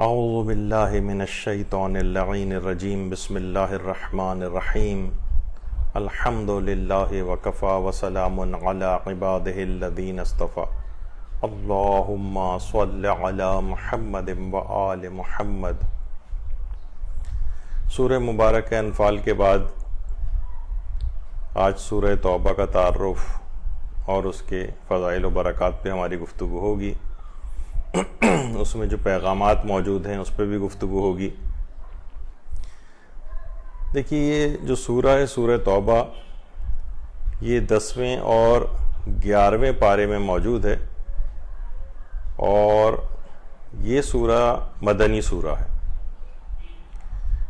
اعوذ باللہ من الشیطان اللعین الرجیم بسم اللہ الرحمن الرحیم الحمد للہ وکفی وسلام علی عبادہ الذین اصطفی اللہم صل علی محمد وآل محمد۔ سورہ مبارک انفال کے بعد آج سورہ توبہ کا تعارف اور اس کے فضائل و برکات پہ ہماری گفتگو ہوگی۔ اس میں جو پیغامات موجود ہیں اس پہ بھی گفتگو ہوگی۔ دیکھیے، یہ جو سورہ ہے سورہ توبہ، یہ 10ویں اور 11ویں پارے میں موجود ہے، اور یہ سورہ مدنی سورہ ہے۔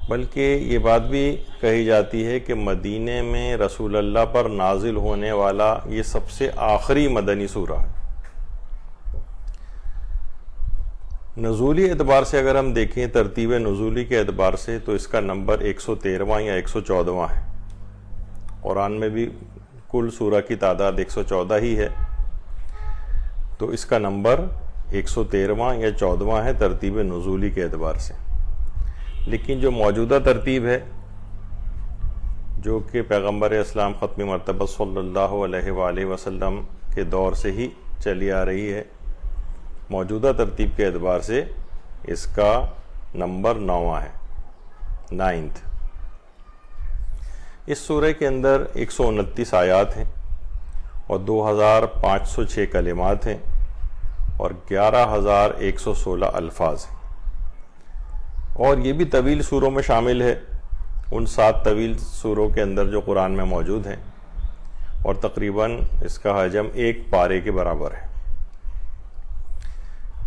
بلکہ یہ بات بھی کہی جاتی ہے کہ مدینے میں رسول اللہ پر نازل ہونے والا یہ سب سے آخری مدنی سورہ ہے۔ نزولی اعتبار سے اگر ہم دیکھیں، ترتیب نزولی کے اعتبار سے، تو اس کا نمبر 113واں یا 114واں ہے۔ قرآن میں بھی کل سورہ کی تعداد 114 ہی ہے، تو اس کا نمبر 113واں یا 14واں ہے ترتیب نزولی کے اعتبار سے۔ لیکن جو موجودہ ترتیب ہے، جو کہ پیغمبر اسلام ختم مرتبہ صلی اللہ علیہ وآلہ وسلم کے دور سے ہی چلی آ رہی ہے، موجودہ ترتیب کے اعتبار سے اس کا نمبر 9واں ہے، 9th۔ اس سورہ کے اندر 129 آیات ہیں اور 2506 کلمات ہیں اور 11116 الفاظ ہیں، اور یہ بھی طویل سوروں میں شامل ہے، ان 7 طویل سوروں کے اندر جو قرآن میں موجود ہیں، اور تقریباً اس کا حجم 1 پارے کے برابر ہے۔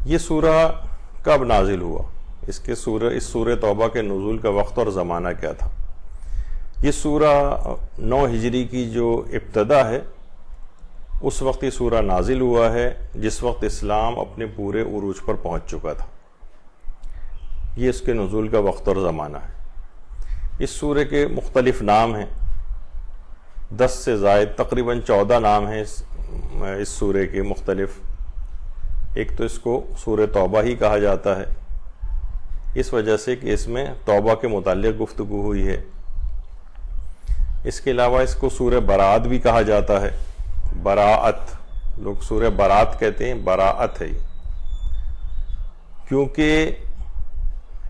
یہ سورہ کب نازل ہوا؟ اس سورہ توبہ کے نزول کا وقت اور زمانہ کیا تھا؟ یہ سورہ 9 ہجری کی جو ابتدا ہے، اس وقت یہ سورہ نازل ہوا ہے، جس وقت اسلام اپنے پورے عروج پر پہنچ چکا تھا۔ یہ اس کے نزول کا وقت اور زمانہ ہے۔ اس سورہ کے مختلف نام ہیں، 10 سے زائد تقریباً 14 نام ہیں اس سورہ کے مختلف۔ ایک تو اس کو سورہ توبہ ہی کہا جاتا ہے، اس وجہ سے کہ اس میں توبہ کے متعلق گفتگو ہوئی ہے۔ اس کے علاوہ اس کو سورہ برات بھی کہا جاتا ہے، براءت، لوگ سورہ برات کہتے ہیں، براءت ہے یہ۔ کیونکہ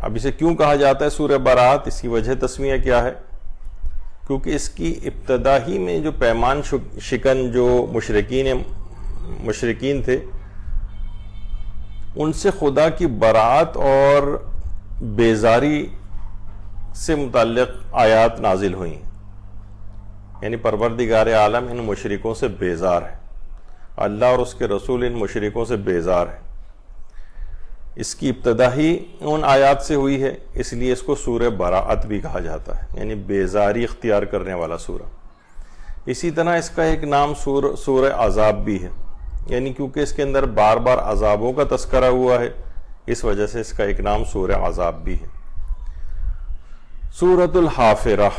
اب اسے کیوں کہا جاتا ہے سورہ برات، اس کی وجہ تسمیہ کیا ہے؟ کیونکہ اس کی ابتدا ہی میں جو پیمان شکن جو مشرکین تھے، ان سے خدا کی برات اور بیزاری سے متعلق آیات نازل ہوئیں، یعنی پروردگار عالم ان مشرکوں سے بیزار ہے، اللہ اور اس کے رسول ان مشرکوں سے بیزار ہے۔ اس کی ابتدا ہی ان آیات سے ہوئی ہے، اس لیے اس کو سورہ براءت بھی کہا جاتا ہے، یعنی بیزاری اختیار کرنے والا سورہ۔ اسی طرح اس کا ایک نام سورہ عذاب بھی ہے، یعنی کیونکہ اس کے اندر بار بار عذابوں کا تذکرہ ہوا ہے، اس وجہ سے اس کا ایک نام سورہ عذاب بھی ہے۔ سورۃ الحافرہ،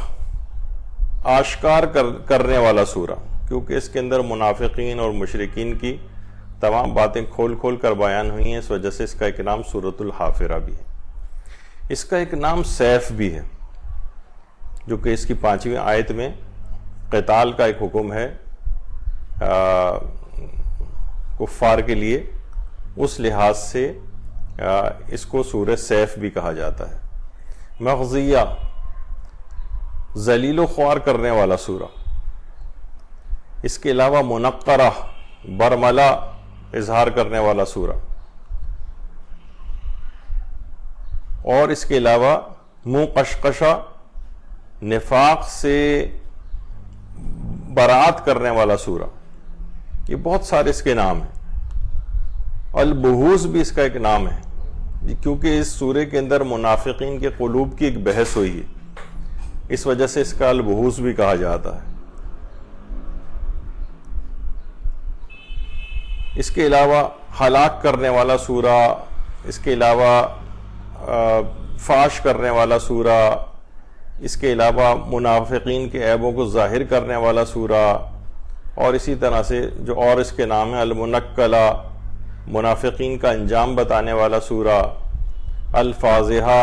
آشکار کرنے والا سورہ، کیونکہ اس کے اندر منافقین اور مشرکین کی تمام باتیں کھول کھول کر بیان ہوئی ہیں، اس وجہ سے اس کا ایک نام سورۃ الحافرہ بھی ہے۔ اس کا ایک نام سیف بھی ہے، جو کہ اس کی 5ویں آیت میں قتال کا ایک حکم ہے کفار کے لیے، اس لحاظ سے اس کو سورہ سیف بھی کہا جاتا ہے۔ مغزیہ، ذلیل و خوار کرنے والا سورہ۔ اس کے علاوہ منقرہ، برملا اظہار کرنے والا سورہ، اور اس کے علاوہ منہ قشقشہ، نفاق سے برات کرنے والا سورہ۔ یہ بہت سارے اس کے نام ہیں۔ البہوث بھی اس کا ایک نام ہے، کیونکہ اس سورے کے اندر منافقین کے قلوب کی ایک بحث ہوئی ہے، اس وجہ سے اس کا البہوث بھی کہا جاتا ہے۔ اس کے علاوہ ہلاک کرنے والا سورہ، اس کے علاوہ فاش کرنے والا سورہ، اس کے علاوہ منافقین کے عیبوں کو ظاہر کرنے والا سورہ، اور اسی طرح سے جو اور اس کے نام ہے المنکلہ، منافقین کا انجام بتانے والا سورہ، الفاضحہ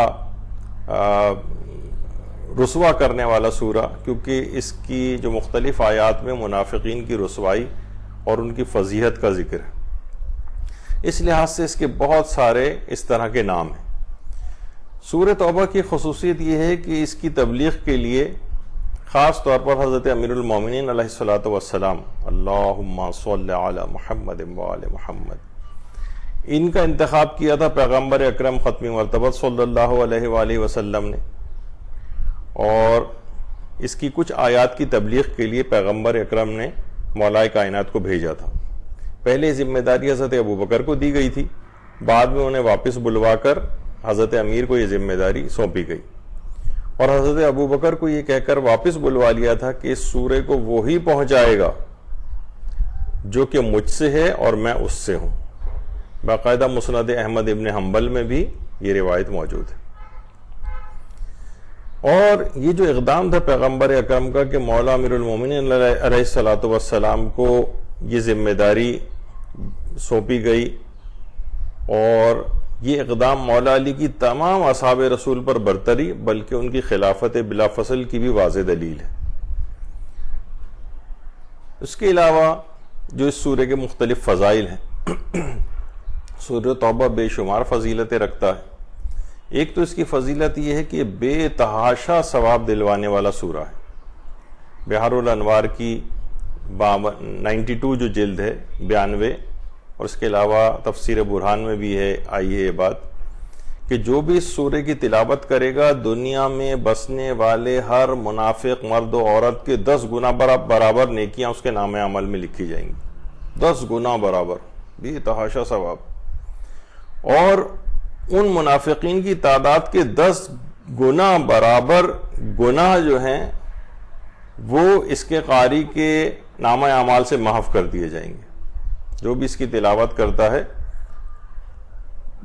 رسوا کرنے والا سورہ، کیونکہ اس کی جو مختلف آیات میں منافقین کی رسوائی اور ان کی فضیحت کا ذکر ہے، اس لحاظ سے اس کے بہت سارے اس طرح کے نام ہیں۔ سورہ توبہ کی خصوصیت یہ ہے کہ اس کی تبلیغ کے لیے خاص طور پر حضرت امیر المومنین علیہ الصلوۃ والسلام اللہم صلی علی محمد وآل محمد، ان کا انتخاب کیا تھا پیغمبر اکرم ختم مرتبہ صلی اللہ علیہ وآلہ وسلم نے، اور اس کی کچھ آیات کی تبلیغ کے لیے پیغمبر اکرم نے مولائے کائنات کو بھیجا تھا۔ پہلے ذمہ داری حضرت ابوبکر کو دی گئی تھی، بعد میں انہیں واپس بلوا کر حضرت امیر کو یہ ذمہ داری سونپی گئی، اور حضرت ابوبکر کو یہ کہہ کر واپس بلوا لیا تھا کہ اس سورے کو وہی پہنچائے گا جو کہ مجھ سے ہے اور میں اس سے ہوں۔ باقاعدہ مسند احمد ابن حنبل میں بھی یہ روایت موجود ہے۔ اور یہ جو اقدام تھا پیغمبر اکرم کا کہ مولا امیر المومنین علیہ الصلوۃ والسلام کو یہ ذمہ داری سونپی گئی، اور یہ اقدام مولا علی کی تمام اصحاب رسول پر برتری بلکہ ان کی خلافت بلا فصل کی بھی واضح دلیل ہے۔ اس کے علاوہ جو اس سورے کے مختلف فضائل ہیں، سورہ توبہ بے شمار فضیلتیں رکھتا ہے۔ ایک تو اس کی فضیلت یہ ہے کہ بے تحاشا ثواب دلوانے والا سورہ ہے۔ بحار الانوار کی 92 جو جلد ہے 92، اور اس کے علاوہ تفسیر برہان میں بھی ہے آئی ہے یہ بات کہ جو بھی اس سورے کی تلاوت کرے گا دنیا میں بسنے والے ہر منافق مرد و عورت کے 10 گنا برابر نیکیاں اس کے نام عمل میں لکھی جائیں گی، 10 گنا برابر، بے تحاشا ثواب۔ اور ان منافقین کی تعداد کے 10 گنا برابر گناہ جو ہیں وہ اس کے قاری کے نامہ اعمال سے محو کر دیے جائیں گے۔ جو بھی اس کی تلاوت کرتا ہے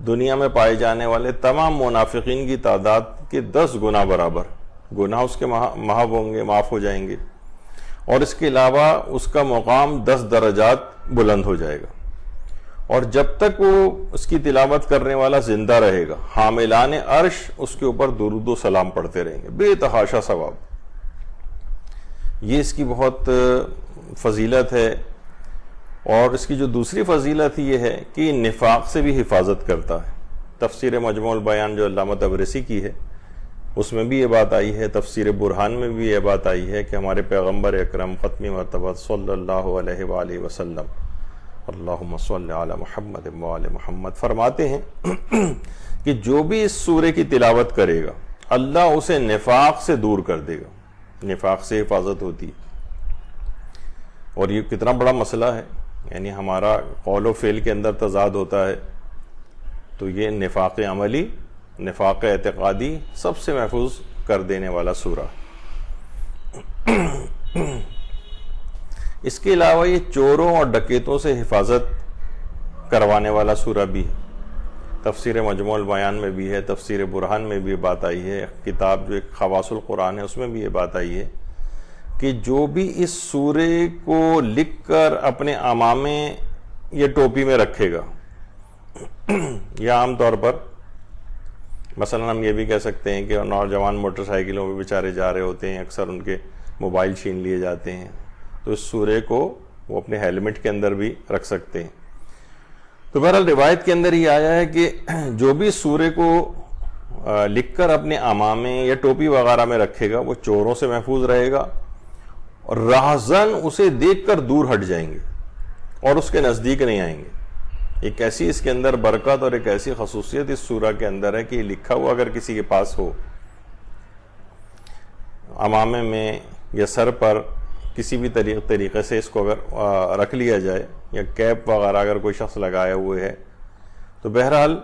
دنیا میں پائے جانے والے تمام منافقین کی تعداد کے 10 گنا برابر گناہ اس کے محو ہوں گے، معاف ہو جائیں گے، اور اس کے علاوہ اس کا مقام 10 درجات بلند ہو جائے گا۔ اور جب تک وہ اس کی تلاوت کرنے والا زندہ رہے گا حاملان عرش اس کے اوپر درود و سلام پڑھتے رہیں گے، بے تحاشا ثواب۔ یہ اس کی بہت فضیلت ہے۔ اور اس کی جو دوسری فضیلت یہ ہے کہ نفاق سے بھی حفاظت کرتا ہے۔ تفسیر مجموع البیان جو علامہ طبرسی کی ہے اس میں بھی یہ بات آئی ہے، تفسیر برہان میں بھی یہ بات آئی ہے کہ ہمارے پیغمبر اکرم ختم مرتبہ صلی اللہ علیہ وآلہ وسلم اللہم صلی علی محمد وآل محمد فرماتے ہیں کہ جو بھی اس سورے کی تلاوت کرے گا اللہ اسے نفاق سے دور کر دے گا۔ نفاق سے حفاظت ہوتی ہے، اور یہ کتنا بڑا مسئلہ ہے، یعنی ہمارا قول و فعل کے اندر تضاد ہوتا ہے، تو یہ نفاق عملی، نفاق اعتقادی سب سے محفوظ کر دینے والا سورہ۔ اس کے علاوہ یہ چوروں اور ڈکیتوں سے حفاظت کروانے والا سورہ بھی ہے۔ تفسیر مجموع البیان میں بھی ہے، تفسیر برہان میں بھی یہ بات آئی ہے، کتاب جو ایک خواص القرآن ہے اس میں بھی یہ بات آئی ہے کہ جو بھی اس سورے کو لکھ کر اپنے عمامے یا ٹوپی میں رکھے گا، یا عام طور پر مثلا ہم یہ بھی کہہ سکتے ہیں کہ نوجوان موٹر سائیکلوں پہ بیچارے جا رہے ہوتے ہیں، اکثر ان کے موبائل چھین لیے جاتے ہیں، تو اس سورے کو وہ اپنے ہیلمٹ کے اندر بھی رکھ سکتے ہیں۔ تو بہرحال روایت کے اندر یہ آیا ہے کہ جو بھی سورے کو لکھ کر اپنے عمامے یا ٹوپی وغیرہ میں رکھے گا وہ چوروں سے محفوظ رہے گا، اور راہزن اسے دیکھ کر دور ہٹ جائیں گے اور اس کے نزدیک نہیں آئیں گے۔ ایک ایسی اس کے اندر برکت اور ایک ایسی خصوصیت اس سورہ کے اندر ہے کہ یہ لکھا ہوا اگر کسی کے پاس ہو عمامے میں یا سر پر کسی بھی طریقے سے اس کو اگر رکھ لیا جائے، یا کیپ وغیرہ اگر کوئی شخص لگائے ہوئے ہے، تو بہرحال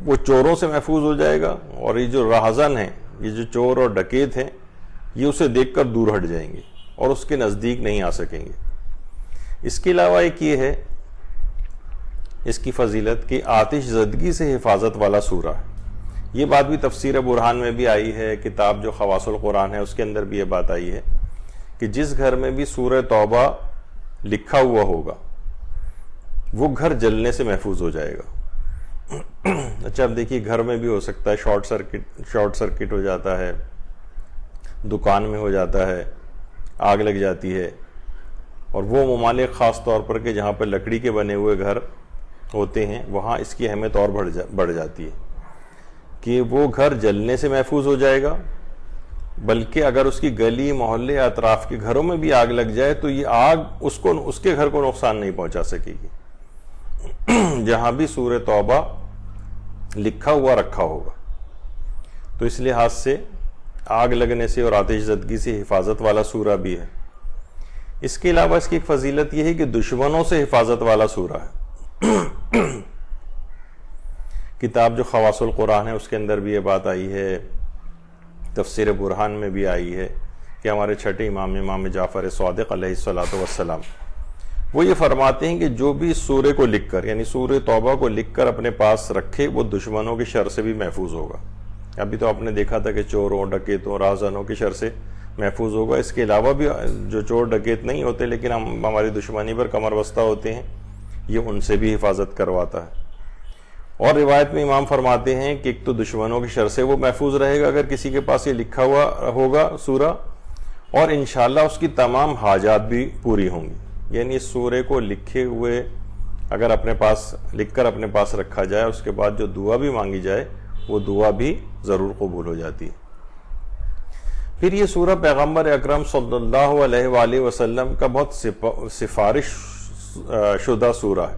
وہ چوروں سے محفوظ ہو جائے گا، اور یہ جو راہزن ہیں، یہ جو چور اور ڈکیت ہیں، یہ اسے دیکھ کر دور ہٹ جائیں گے اور اس کے نزدیک نہیں آ سکیں گے۔ اس کے علاوہ ایک یہ ہے اس کی فضیلت کہ آتش زدگی سے حفاظت والا سورہ ہے۔ یہ بات بھی تفسیر برہان میں بھی آئی ہے، کتاب جو خواص القرآن ہے اس کے اندر بھی یہ بات آئی ہے کہ جس گھر میں بھی سورہ توبہ لکھا ہوا ہوگا وہ گھر جلنے سے محفوظ ہو جائے گا۔ اچھا اب دیکھیے گھر میں بھی ہو سکتا ہے شارٹ سرکٹ ہو جاتا ہے، دکان میں ہو جاتا ہے، آگ لگ جاتی ہے، اور وہ ممالک خاص طور پر کہ جہاں پہ لکڑی کے بنے ہوئے گھر ہوتے ہیں وہاں اس کی اہمیت اور بڑھ جاتی ہے کہ وہ گھر جلنے سے محفوظ ہو جائے گا، بلکہ اگر اس کی گلی محلے اطراف کے گھروں میں بھی آگ لگ جائے تو یہ آگ اس کے گھر کو نقصان نہیں پہنچا سکے گی جہاں بھی سورہ توبہ لکھا ہوا رکھا ہوگا۔ تو اس لحاظ سے آگ لگنے سے اور آتش زدگی سے حفاظت والا سورہ بھی ہے۔ اس کے علاوہ اس کی ایک فضیلت یہ ہے کہ دشمنوں سے حفاظت والا سورہ ہے۔ کتاب جو خواص القرآن ہے اس کے اندر بھی یہ بات آئی ہے، تفسیر برہان میں بھی آئی ہے کہ ہمارے چھٹے امام جعفر صادق علیہ السلام وہ یہ فرماتے ہیں کہ جو بھی سورہ کو لکھ کر یعنی سورہ توبہ کو لکھ کر اپنے پاس رکھے وہ دشمنوں کی شر سے بھی محفوظ ہوگا۔ ابھی تو آپ نے دیکھا تھا کہ چوروں ڈکیتوں رازنوں کی شر سے محفوظ ہوگا، اس کے علاوہ بھی جو چور ڈکیت نہیں ہوتے لیکن ہماری دشمنی پر کمر بستہ ہوتے ہیں یہ ان سے بھی حفاظت کرواتا ہے۔ اور روایت میں امام فرماتے ہیں کہ ایک تو دشمنوں کی شر سے وہ محفوظ رہے گا اگر کسی کے پاس یہ لکھا ہوا ہوگا سورہ، اور انشاءاللہ اس کی تمام حاجات بھی پوری ہوں گی۔ یعنی اس سورے کو لکھے ہوئے اگر اپنے پاس لکھ کر اپنے پاس رکھا جائے اس کے بعد جو دعا بھی مانگی جائے وہ دعا بھی ضرور قبول ہو جاتی ہے۔ پھر یہ سورہ پیغمبر اکرم صلی اللہ علیہ وآلہ وسلم کا بہت سفارش شدہ سورہ ہے،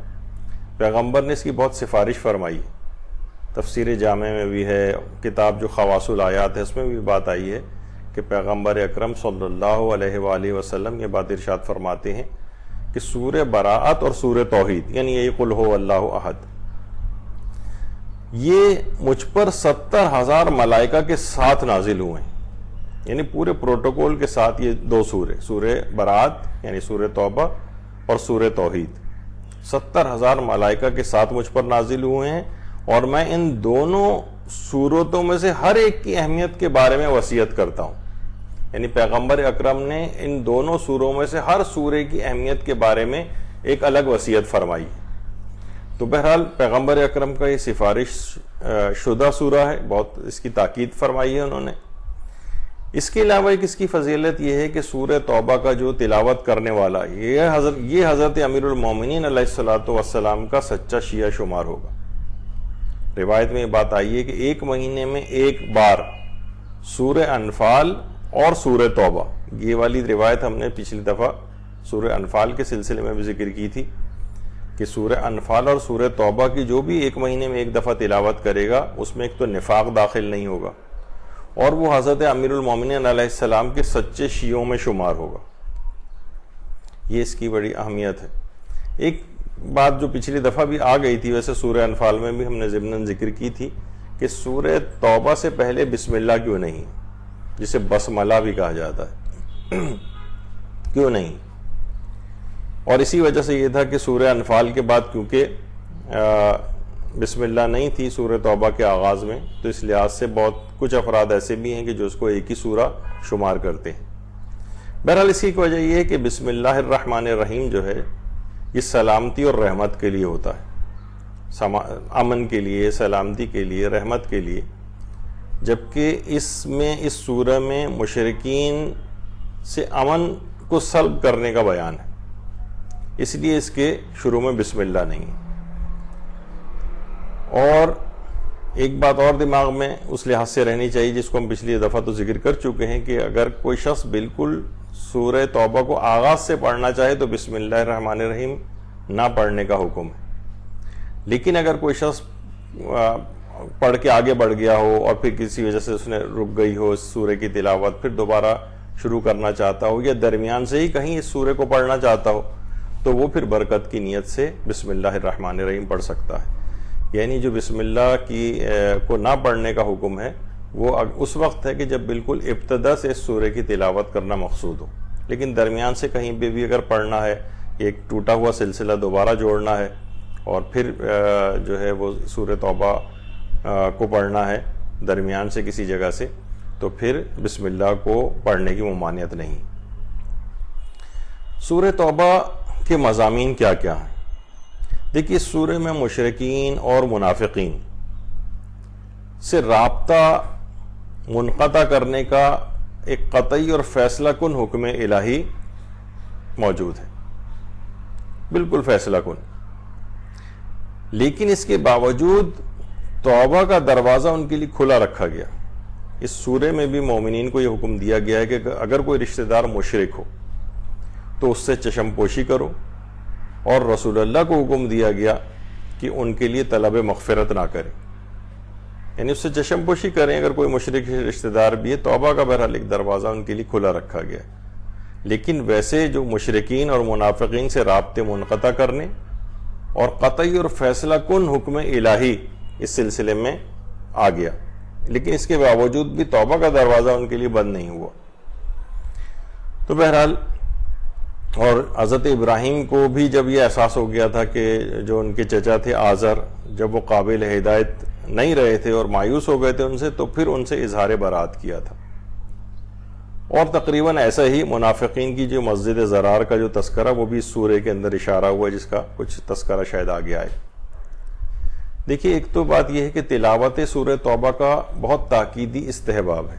پیغمبر نے اس کی بہت سفارش فرمائی ہے۔ تفسیر جامع میں بھی ہے، کتاب جو خواص الآیات ہے اس میں بھی بات آئی ہے کہ پیغمبر اکرم صلی اللہ علیہ وآلہ وسلم یہ بات ارشاد فرماتے ہیں کہ سورہ براءت اور سورہ توحید یعنی یہ قل هو اللہ احد یہ مجھ پر 70,000 ملائکہ کے ساتھ نازل ہوئے ہیں، یعنی پورے پروٹوکول کے ساتھ یہ دو سورہ براءت یعنی سورہ توبہ اور سورہ توحید 70,000 ملائکہ کے ساتھ مجھ پر نازل ہوئے ہیں، اور میں ان دونوں سورتوں میں سے ہر ایک کی اہمیت کے بارے میں وصیت کرتا ہوں۔ یعنی پیغمبر اکرم نے ان دونوں سوروں میں سے ہر سورے کی اہمیت کے بارے میں ایک الگ وصیت فرمائی۔ تو بہرحال پیغمبر اکرم کا یہ سفارش شدہ سورہ ہے، بہت اس کی تاکید فرمائی ہے انہوں نے۔ اس کے علاوہ ایک اس کی فضیلت یہ ہے کہ سورہ توبہ کا جو تلاوت کرنے والا یہ حضرت امیر المومنین علیہ السلام کا سچا شیعہ شمار ہوگا۔ روایت میں یہ بات آئی ہے کہ ایک مہینے میں ایک بار سورہ انفال اور سورہ توبہ، یہ والی روایت ہم نے پچھلی دفعہ سورہ انفال کے سلسلے میں بھی ذکر کی تھی کہ سورہ انفال اور سورہ توبہ کی جو بھی ایک مہینے میں ایک دفعہ تلاوت کرے گا اس میں ایک تو نفاق داخل نہیں ہوگا اور وہ حضرت امیر المومنین علیہ السلام کے سچے شیعوں میں شمار ہوگا۔ یہ اس کی بڑی اہمیت ہے۔ ایک بات جو پچھلی دفعہ بھی آ گئی تھی، ویسے سورہ انفال میں بھی ہم نے ضمناً ذکر کی تھی کہ سورہ توبہ سے پہلے بسم اللہ کیوں نہیں، جسے بسملہ بھی کہا جاتا ہے، کیوں نہیں؟ اور اسی وجہ سے یہ تھا کہ سورہ انفال کے بعد کیونکہ بسم اللہ نہیں تھی سورہ توبہ کے آغاز میں، تو اس لحاظ سے بہت کچھ افراد ایسے بھی ہیں کہ جو اس کو ایک ہی سورہ شمار کرتے ہیں۔ بہرحال اس کی وجہ یہ ہے کہ بسم اللہ الرحمن الرحیم جو ہے یہ سلامتی اور رحمت کے لیے ہوتا ہے، امن کے لیے، سلامتی کے لیے، رحمت کے لیے، جبکہ اس سورہ میں مشرکین سے امن کو سلب کرنے کا بیان ہے، اس لیے اس کے شروع میں بسم اللہ نہیں ہے۔ اور ایک بات اور دماغ میں اس لحاظ سے رہنی چاہیے جس کو ہم پچھلی دفعہ تو ذکر کر چکے ہیں کہ اگر کوئی شخص بالکل سورہ توبہ کو آغاز سے پڑھنا چاہے تو بسم اللہ الرحمن الرحیم نہ پڑھنے کا حکم ہے، لیکن اگر کوئی شخص پڑھ کے آگے بڑھ گیا ہو اور پھر کسی وجہ سے اس نے رک گئی ہو اس سورہ کی تلاوت، پھر دوبارہ شروع کرنا چاہتا ہو یا درمیان سے ہی کہیں اس سورہ کو پڑھنا چاہتا ہو تو وہ پھر برکت کی نیت سے بسم اللہ الرحمن الرحیم پڑھ سکتا ہے۔ یعنی جو بسم اللہ کو نہ پڑھنے کا حکم ہے وہ اس وقت ہے کہ جب بالکل ابتدا سے اس سورہ کی تلاوت کرنا مقصود ہو، لیکن درمیان سے کہیں پہ بھی اگر پڑھنا ہے، ایک ٹوٹا ہوا سلسلہ دوبارہ جوڑنا ہے اور پھر جو ہے وہ سورہ توبہ کو پڑھنا ہے درمیان سے کسی جگہ سے، تو پھر بسم اللہ کو پڑھنے کی ممانعت نہیں۔ سورہ توبہ کے مضامین کیا کیا ہیں؟ دیکھیے، سورہ میں مشرکین اور منافقین سے رابطہ منقطع کرنے کا ایک قطعی اور فیصلہ کن حکم الہی موجود ہے، بالکل فیصلہ کن. لیکن اس کے باوجود توبہ کا دروازہ ان کے لیے کھلا رکھا گیا. اس سورے میں بھی مومنین کو یہ حکم دیا گیا ہے کہ اگر کوئی رشتہ دار مشرک ہو تو اس سے چشم پوشی کرو، اور رسول اللہ کو حکم دیا گیا کہ ان کے لیے طلب مغفرت نہ کریں، یعنی اس سے چشم پوشی کریں اگر کوئی مشرک رشتہ دار بھی ہے. توبہ کا بہرحال ایک دروازہ ان کے لیے کھلا رکھا گیا ہے. لیکن ویسے جو مشرکین اور منافقین سے رابطے منقطع کرنے اور قطعی اور فیصلہ کن حکم الہی اس سلسلے میں آ گیا، لیکن اس کے باوجود بھی توبہ کا دروازہ ان کے لیے بند نہیں ہوا. تو بہرحال، اور حضرت ابراہیم کو بھی جب یہ احساس ہو گیا تھا کہ جو ان کے چچا تھے آزر، جب وہ قابل ہدایت نہیں رہے تھے اور مایوس ہو گئے تھے ان سے، تو پھر ان سے اظہار برات کیا تھا. اور تقریباً ایسا ہی منافقین کی جو مسجد زرار کا جو تذکرہ، وہ بھی اس سورے کے اندر اشارہ ہوا ہے، جس کا کچھ تذکرہ شاید آگے آئے. دیکھیے، ایک تو بات یہ ہے کہ تلاوت سورہ توبہ کا بہت تاکیدی استحباب ہے،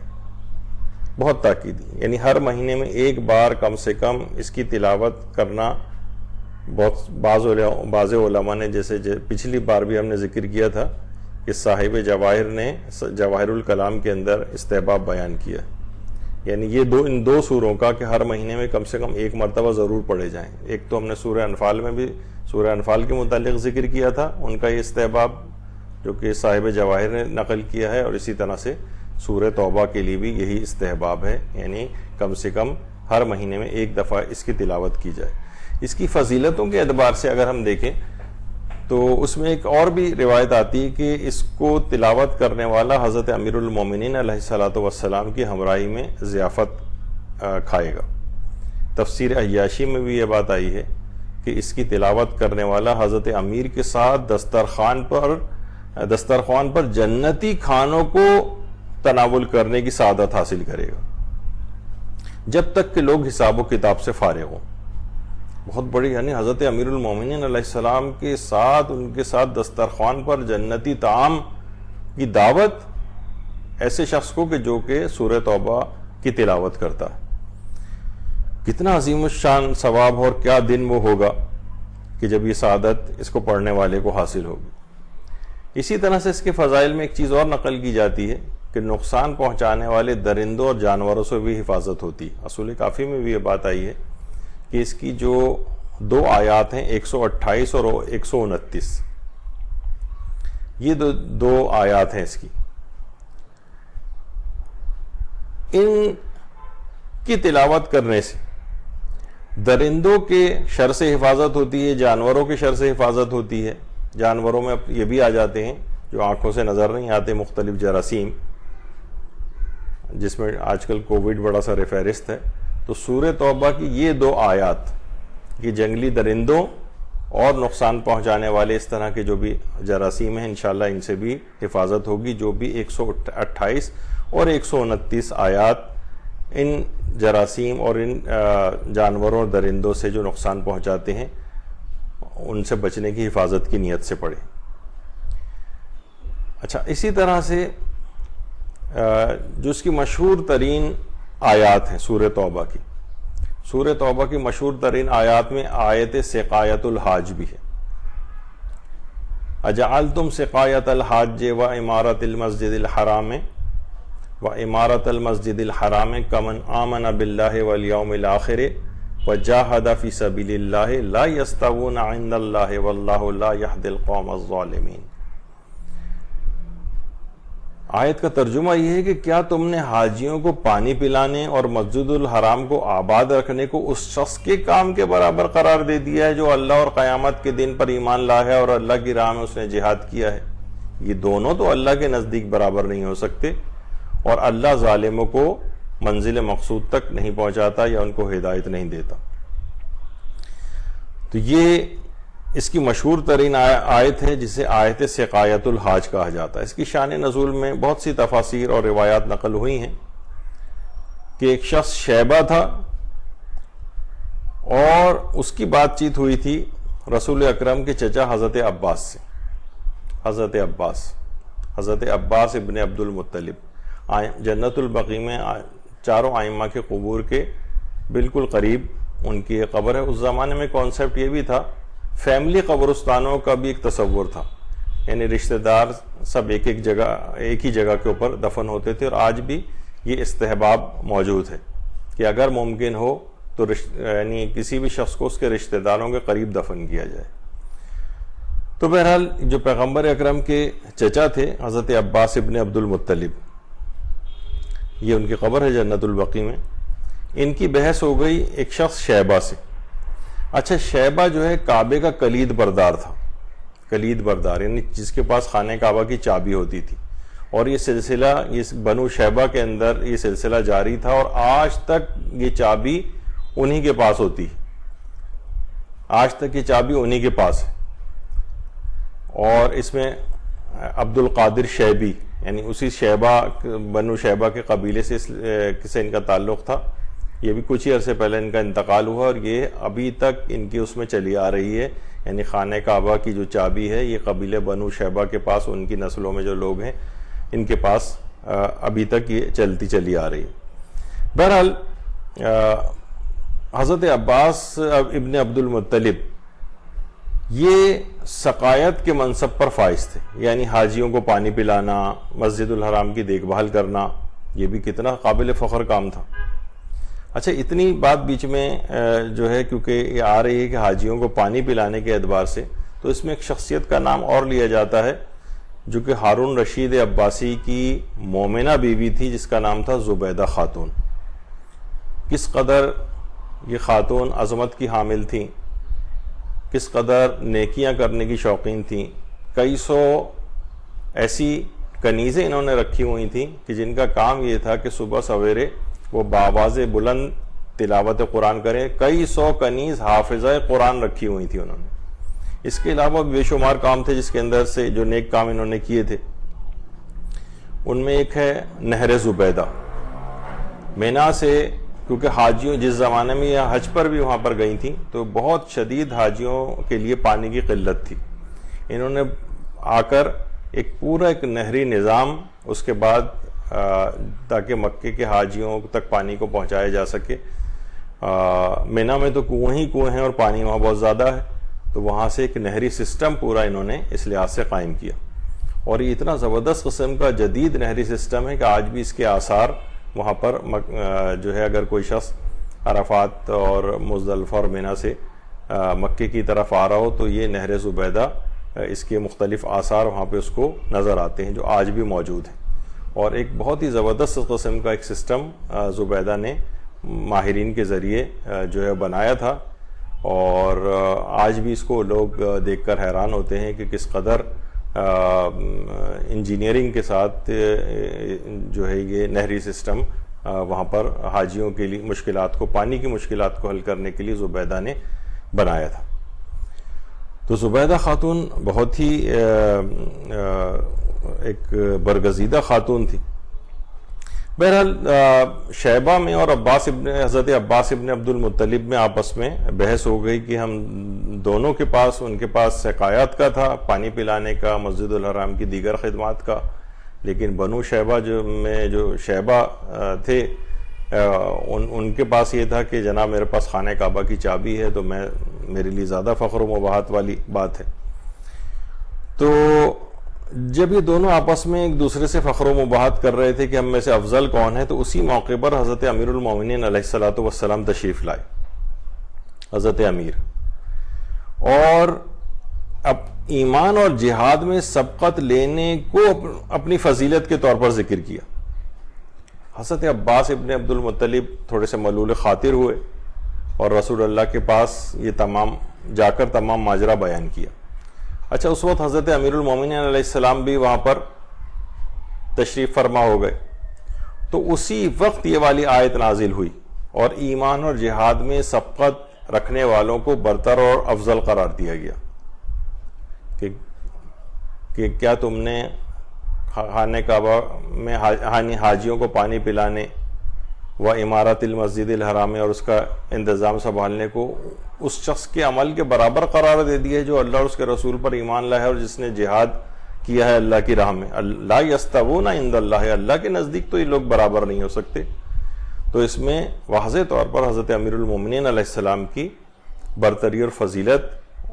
بہت تاکیدی، یعنی ہر مہینے میں ایک بار کم سے کم اس کی تلاوت کرنا. بعض علماء نے، جیسے پچھلی بار بھی ہم نے ذکر کیا تھا کہ صاحب جواہر نے جواہر الکلام کے اندر استحباب بیان کیا، یعنی یہ ان دو سوروں کا کہ ہر مہینے میں کم سے کم ایک مرتبہ ضرور پڑھے جائیں. ایک تو ہم نے سورہ انفال میں بھی سورہ انفال کے متعلق ذکر کیا تھا، ان کا یہ استحباب جو کہ صاحب جواہر نے نقل کیا ہے، اور اسی طرح سے سورہ توبہ کے لیے بھی یہی استحباب ہے، یعنی کم سے کم ہر مہینے میں ایک دفعہ اس کی تلاوت کی جائے. اس کی فضیلتوں کے اعتبار سے اگر ہم دیکھیں تو اس میں ایک اور بھی روایت آتی ہے کہ اس کو تلاوت کرنے والا حضرت امیر المومنین علیہ الصلوۃ والسلام کی ہمراہی میں ضیافت کھائے گا. تفسیر عیاشی میں بھی یہ بات آئی ہے کہ اس کی تلاوت کرنے والا حضرت امیر کے ساتھ دسترخوان پر جنتی کھانوں کو تناول کرنے کی سعادت حاصل کرے گا، جب تک کہ لوگ حساب و کتاب سے فارغ ہوں. بہت بڑی، یعنی حضرت امیر المومنین علیہ السلام کے ساتھ، ان کے ساتھ دسترخوان پر جنتی طعام کی دعوت ایسے شخص کو کہ جو کہ سورہ توبہ کی تلاوت کرتا ہے. کتنا عظیم الشان ثواب اور کیا دن وہ ہوگا کہ جب یہ سعادت اس کو پڑھنے والے کو حاصل ہوگی. اسی طرح سے اس کے فضائل میں ایک چیز اور نقل کی جاتی ہے کہ نقصان پہنچانے والے درندوں اور جانوروں سے بھی حفاظت ہوتی. اصول کافی میں بھی یہ بات آئی ہے کہ اس کی جو دو آیات ہیں 128 اور 129، یہ دو آیات ہیں اس کی، ان کی تلاوت کرنے سے درندوں کے شر سے حفاظت ہوتی ہے، جانوروں کے شر سے حفاظت ہوتی ہے. جانوروں میں یہ بھی آ جاتے ہیں جو آنکھوں سے نظر نہیں آتے، مختلف جراثیم، جس میں آج کل کووڈ بڑا سا فہرست ہے. تو سورہ توبہ کی یہ دو آیات، یہ جنگلی درندوں اور نقصان پہنچانے والے اس طرح کے جو بھی جراثیم ہیں، انشاءاللہ ان سے بھی حفاظت ہوگی. جو بھی 128 اور 129 آیات ان جراثیم اور ان جانوروں اور درندوں سے جو نقصان پہنچاتے ہیں ان سے بچنے کی حفاظت کی نیت سے پڑھیں. اچھا، اسی طرح سے جو اس کی مشہور ترین آیات ہیں سورہ توبہ کی مشہور ترین آیات میں آیت سقایت الحاج بھی ہے. اجعلتم سقایت الحاج و امارت المسجد الحرام وإمارة المسجد الحرام كمن آمن بالله واليوم الآخر وجاهد في سبيل الله لا يستوون عند الله والله لا يهدي القوم الظالمين. آیت کا ترجمہ یہ ہے کہ کیا تم نے حاجیوں کو پانی پلانے اور مسجد الحرام کو آباد رکھنے کو اس شخص کے کام کے برابر قرار دے دیا ہے جو اللہ اور قیامت کے دن پر ایمان لایا ہے اور اللہ کی راہ میں اس نے جہاد کیا ہے؟ یہ دونوں تو اللہ کے نزدیک برابر نہیں ہو سکتے، اور اللہ ظالموں کو منزل مقصود تک نہیں پہنچاتا یا ان کو ہدایت نہیں دیتا. تو یہ اس کی مشہور ترین آیت ہے جسے آیت سقایت الحاج کہا جاتا ہے. اس کی شان نزول میں بہت سی تفاسیر اور روایات نقل ہوئی ہیں کہ ایک شخص شیبہ تھا اور اس کی بات چیت ہوئی تھی رسول اکرم کے چچا حضرت عباس سے. حضرت عباس حضرت عباس ابن عبد المطلب جنت البقیع میں چاروں ائمہ کے قبور کے بالکل قریب ان کی یہ قبر ہے. اس زمانے میں کانسیپٹ یہ بھی تھا, فیملی قبرستانوں کا بھی ایک تصور تھا, یعنی رشتہ دار سب ایک ہی جگہ کے اوپر دفن ہوتے تھے. اور آج بھی یہ استحباب موجود ہے کہ اگر ممکن ہو تو یعنی کسی بھی شخص کو اس کے رشتہ داروں کے قریب دفن کیا جائے. تو بہرحال جو پیغمبر اکرم کے چچا تھے حضرت عباس ابن عبد المطلب, یہ ان کی قبر ہے جنت البقیع میں. ان کی بحث ہو گئی ایک شخص شیبہ سے. اچھا, شیبہ جو ہے کعبے کا کلید بردار تھا, کلید بردار یعنی جس کے پاس خانہ کعبہ کی چابی ہوتی تھی. اور یہ سلسلہ یہ بنو شیبہ کے اندر یہ سلسلہ جاری تھا, اور آج تک یہ چابی انہی کے پاس ہوتی ہے, آج تک یہ چابی انہی کے پاس ہے. اور اس میں عبد القادر شیبی یعنی اسی شیبہ بنو شیبہ کے قبیلے سے ان کا تعلق تھا. یہ بھی کچھ ہی عرصے پہلے ان کا انتقال ہوا, اور یہ ابھی تک ان کی اس میں چلی آ رہی ہے. یعنی خانہ کعبہ کی جو چابی ہے یہ قبیلے بنو شیبہ کے پاس, ان کی نسلوں میں جو لوگ ہیں ان کے پاس ابھی تک یہ چلی آ رہی ہے. بہرحال حضرت عباس ابن عبد المطلب یہ سقائیت کے منصب پر فائز تھے, یعنی حاجیوں کو پانی پلانا, مسجد الحرام کی دیکھ بھال کرنا, یہ بھی کتنا قابل فخر کام تھا. اچھا, اتنی بات بیچ میں جو ہے کیونکہ یہ آ رہی ہے کہ حاجیوں کو پانی پلانے کے اعتبار سے, تو اس میں ایک شخصیت کا نام اور لیا جاتا ہے جو کہ ہارون رشید عباسی کی مومنہ بیوی تھی, جس کا نام تھا زبیدہ خاتون. کس قدر یہ خاتون عظمت کی حامل تھیں, کس قدر نیکیاں کرنے کی شوقین تھیں. کئی سو ایسی کنیزیں انہوں نے رکھی ہوئی تھیں کہ جن کا کام یہ تھا کہ صبح سویرے وہ بآواز بلند تلاوت قرآن کریں. کئی سو کنیز حافظہ قرآن رکھی ہوئی تھی انہوں نے. اس کے علاوہ بے شمار کام تھے جس کے اندر سے جو نیک کام انہوں نے کیے تھے. ان میں ایک ہے نہر زبیدہ. مینا سے کیونکہ حاجیوں جس زمانے میں یہ حج پر بھی وہاں پر گئی تھیں تو بہت شدید حاجیوں کے لیے پانی کی قلت تھی. انہوں نے آ کر ایک پورا ایک نہری نظام اس کے بعد تاکہ مکے کے حاجیوں تک پانی کو پہنچایا جا سکے. مینا میں تو کنویں ہی کنویں ہیں اور پانی وہاں بہت زیادہ ہے, تو وہاں سے ایک نہری سسٹم پورا انہوں نے اس لحاظ سے قائم کیا. اور یہ اتنا زبردست قسم کا جدید نہری سسٹم ہے کہ آج بھی اس کے آثار وہاں پر جو ہے اگر کوئی شخص عرفات اور مزدلفہ اور مینا سے مکے کی طرف آ رہا ہو تو یہ نہر زبیدہ اس کے مختلف آثار وہاں پہ اس کو نظر آتے ہیں جو آج بھی موجود ہیں. اور ایک بہت ہی زبردست قسم کا ایک سسٹم زبیدہ نے ماہرین کے ذریعے جو ہے بنایا تھا, اور آج بھی اس کو لوگ دیکھ کر حیران ہوتے ہیں کہ کس قدر انجینئرنگ کے ساتھ جو ہے یہ نہری سسٹم وہاں پر حاجیوں کے لیے مشکلات کو, پانی کی مشکلات کو حل کرنے کے لیے زبیدہ نے بنایا تھا. تو زبیدہ خاتون بہت ہی ایک برگزیدہ خاتون تھی. بہرحال شیبہ میں اور حضرت عباس ابن عبد المطلب میں آپس میں بحث ہو گئی کہ ہم دونوں کے پاس, ان کے پاس سقائیت کا تھا, پانی پلانے کا, مسجد الحرام کی دیگر خدمات کا, لیکن بنو شیبہ جو شیبہ تھے ان کے پاس یہ تھا کہ جناب میرے پاس خانہ کعبہ کی چابی ہے, تو میرے لیے زیادہ فخر و مباحت والی بات ہے. تو جب یہ دونوں آپس میں ایک دوسرے سے فخر و مباحت کر رہے تھے کہ ہم میں سے افضل کون ہے, تو اسی موقع پر حضرت امیر المومنین علیہ الصلوۃ والسلام تشریف لائے, حضرت امیر, اور اب ایمان اور جہاد میں سبقت لینے کو اپنی فضیلت کے طور پر ذکر کیا. حضرت عباس ابن عبد المطلب تھوڑے سے ملول خاطر ہوئے اور رسول اللہ کے پاس یہ جا کر تمام ماجرا بیان کیا. اچھا, اس وقت حضرت امیر المومنین علیہ السلام بھی وہاں پر تشریف فرما ہو گئے, تو اسی وقت یہ والی آیت نازل ہوئی اور ایمان اور جہاد میں سبقت رکھنے والوں کو برتر اور افضل قرار دیا گیا کہ کیا تم نے خانہ کعبہ میں حاجیوں کو پانی پلانے و عمارت المسجد الحرام اور اس کا انتظام سنبھالنے کو اس شخص کے عمل کے برابر قرار دے دیا ہے جو اللہ اور اس کے رسول پر ایمان لائے اور جس نے جہاد کیا ہے اللہ کی راہ میں. لا یستوون عند اللہ, اللہ کے نزدیک تو یہ لوگ برابر نہیں ہو سکتے. تو اس میں واضح طور پر حضرت امیر المومنین علیہ السلام کی برتری اور فضیلت,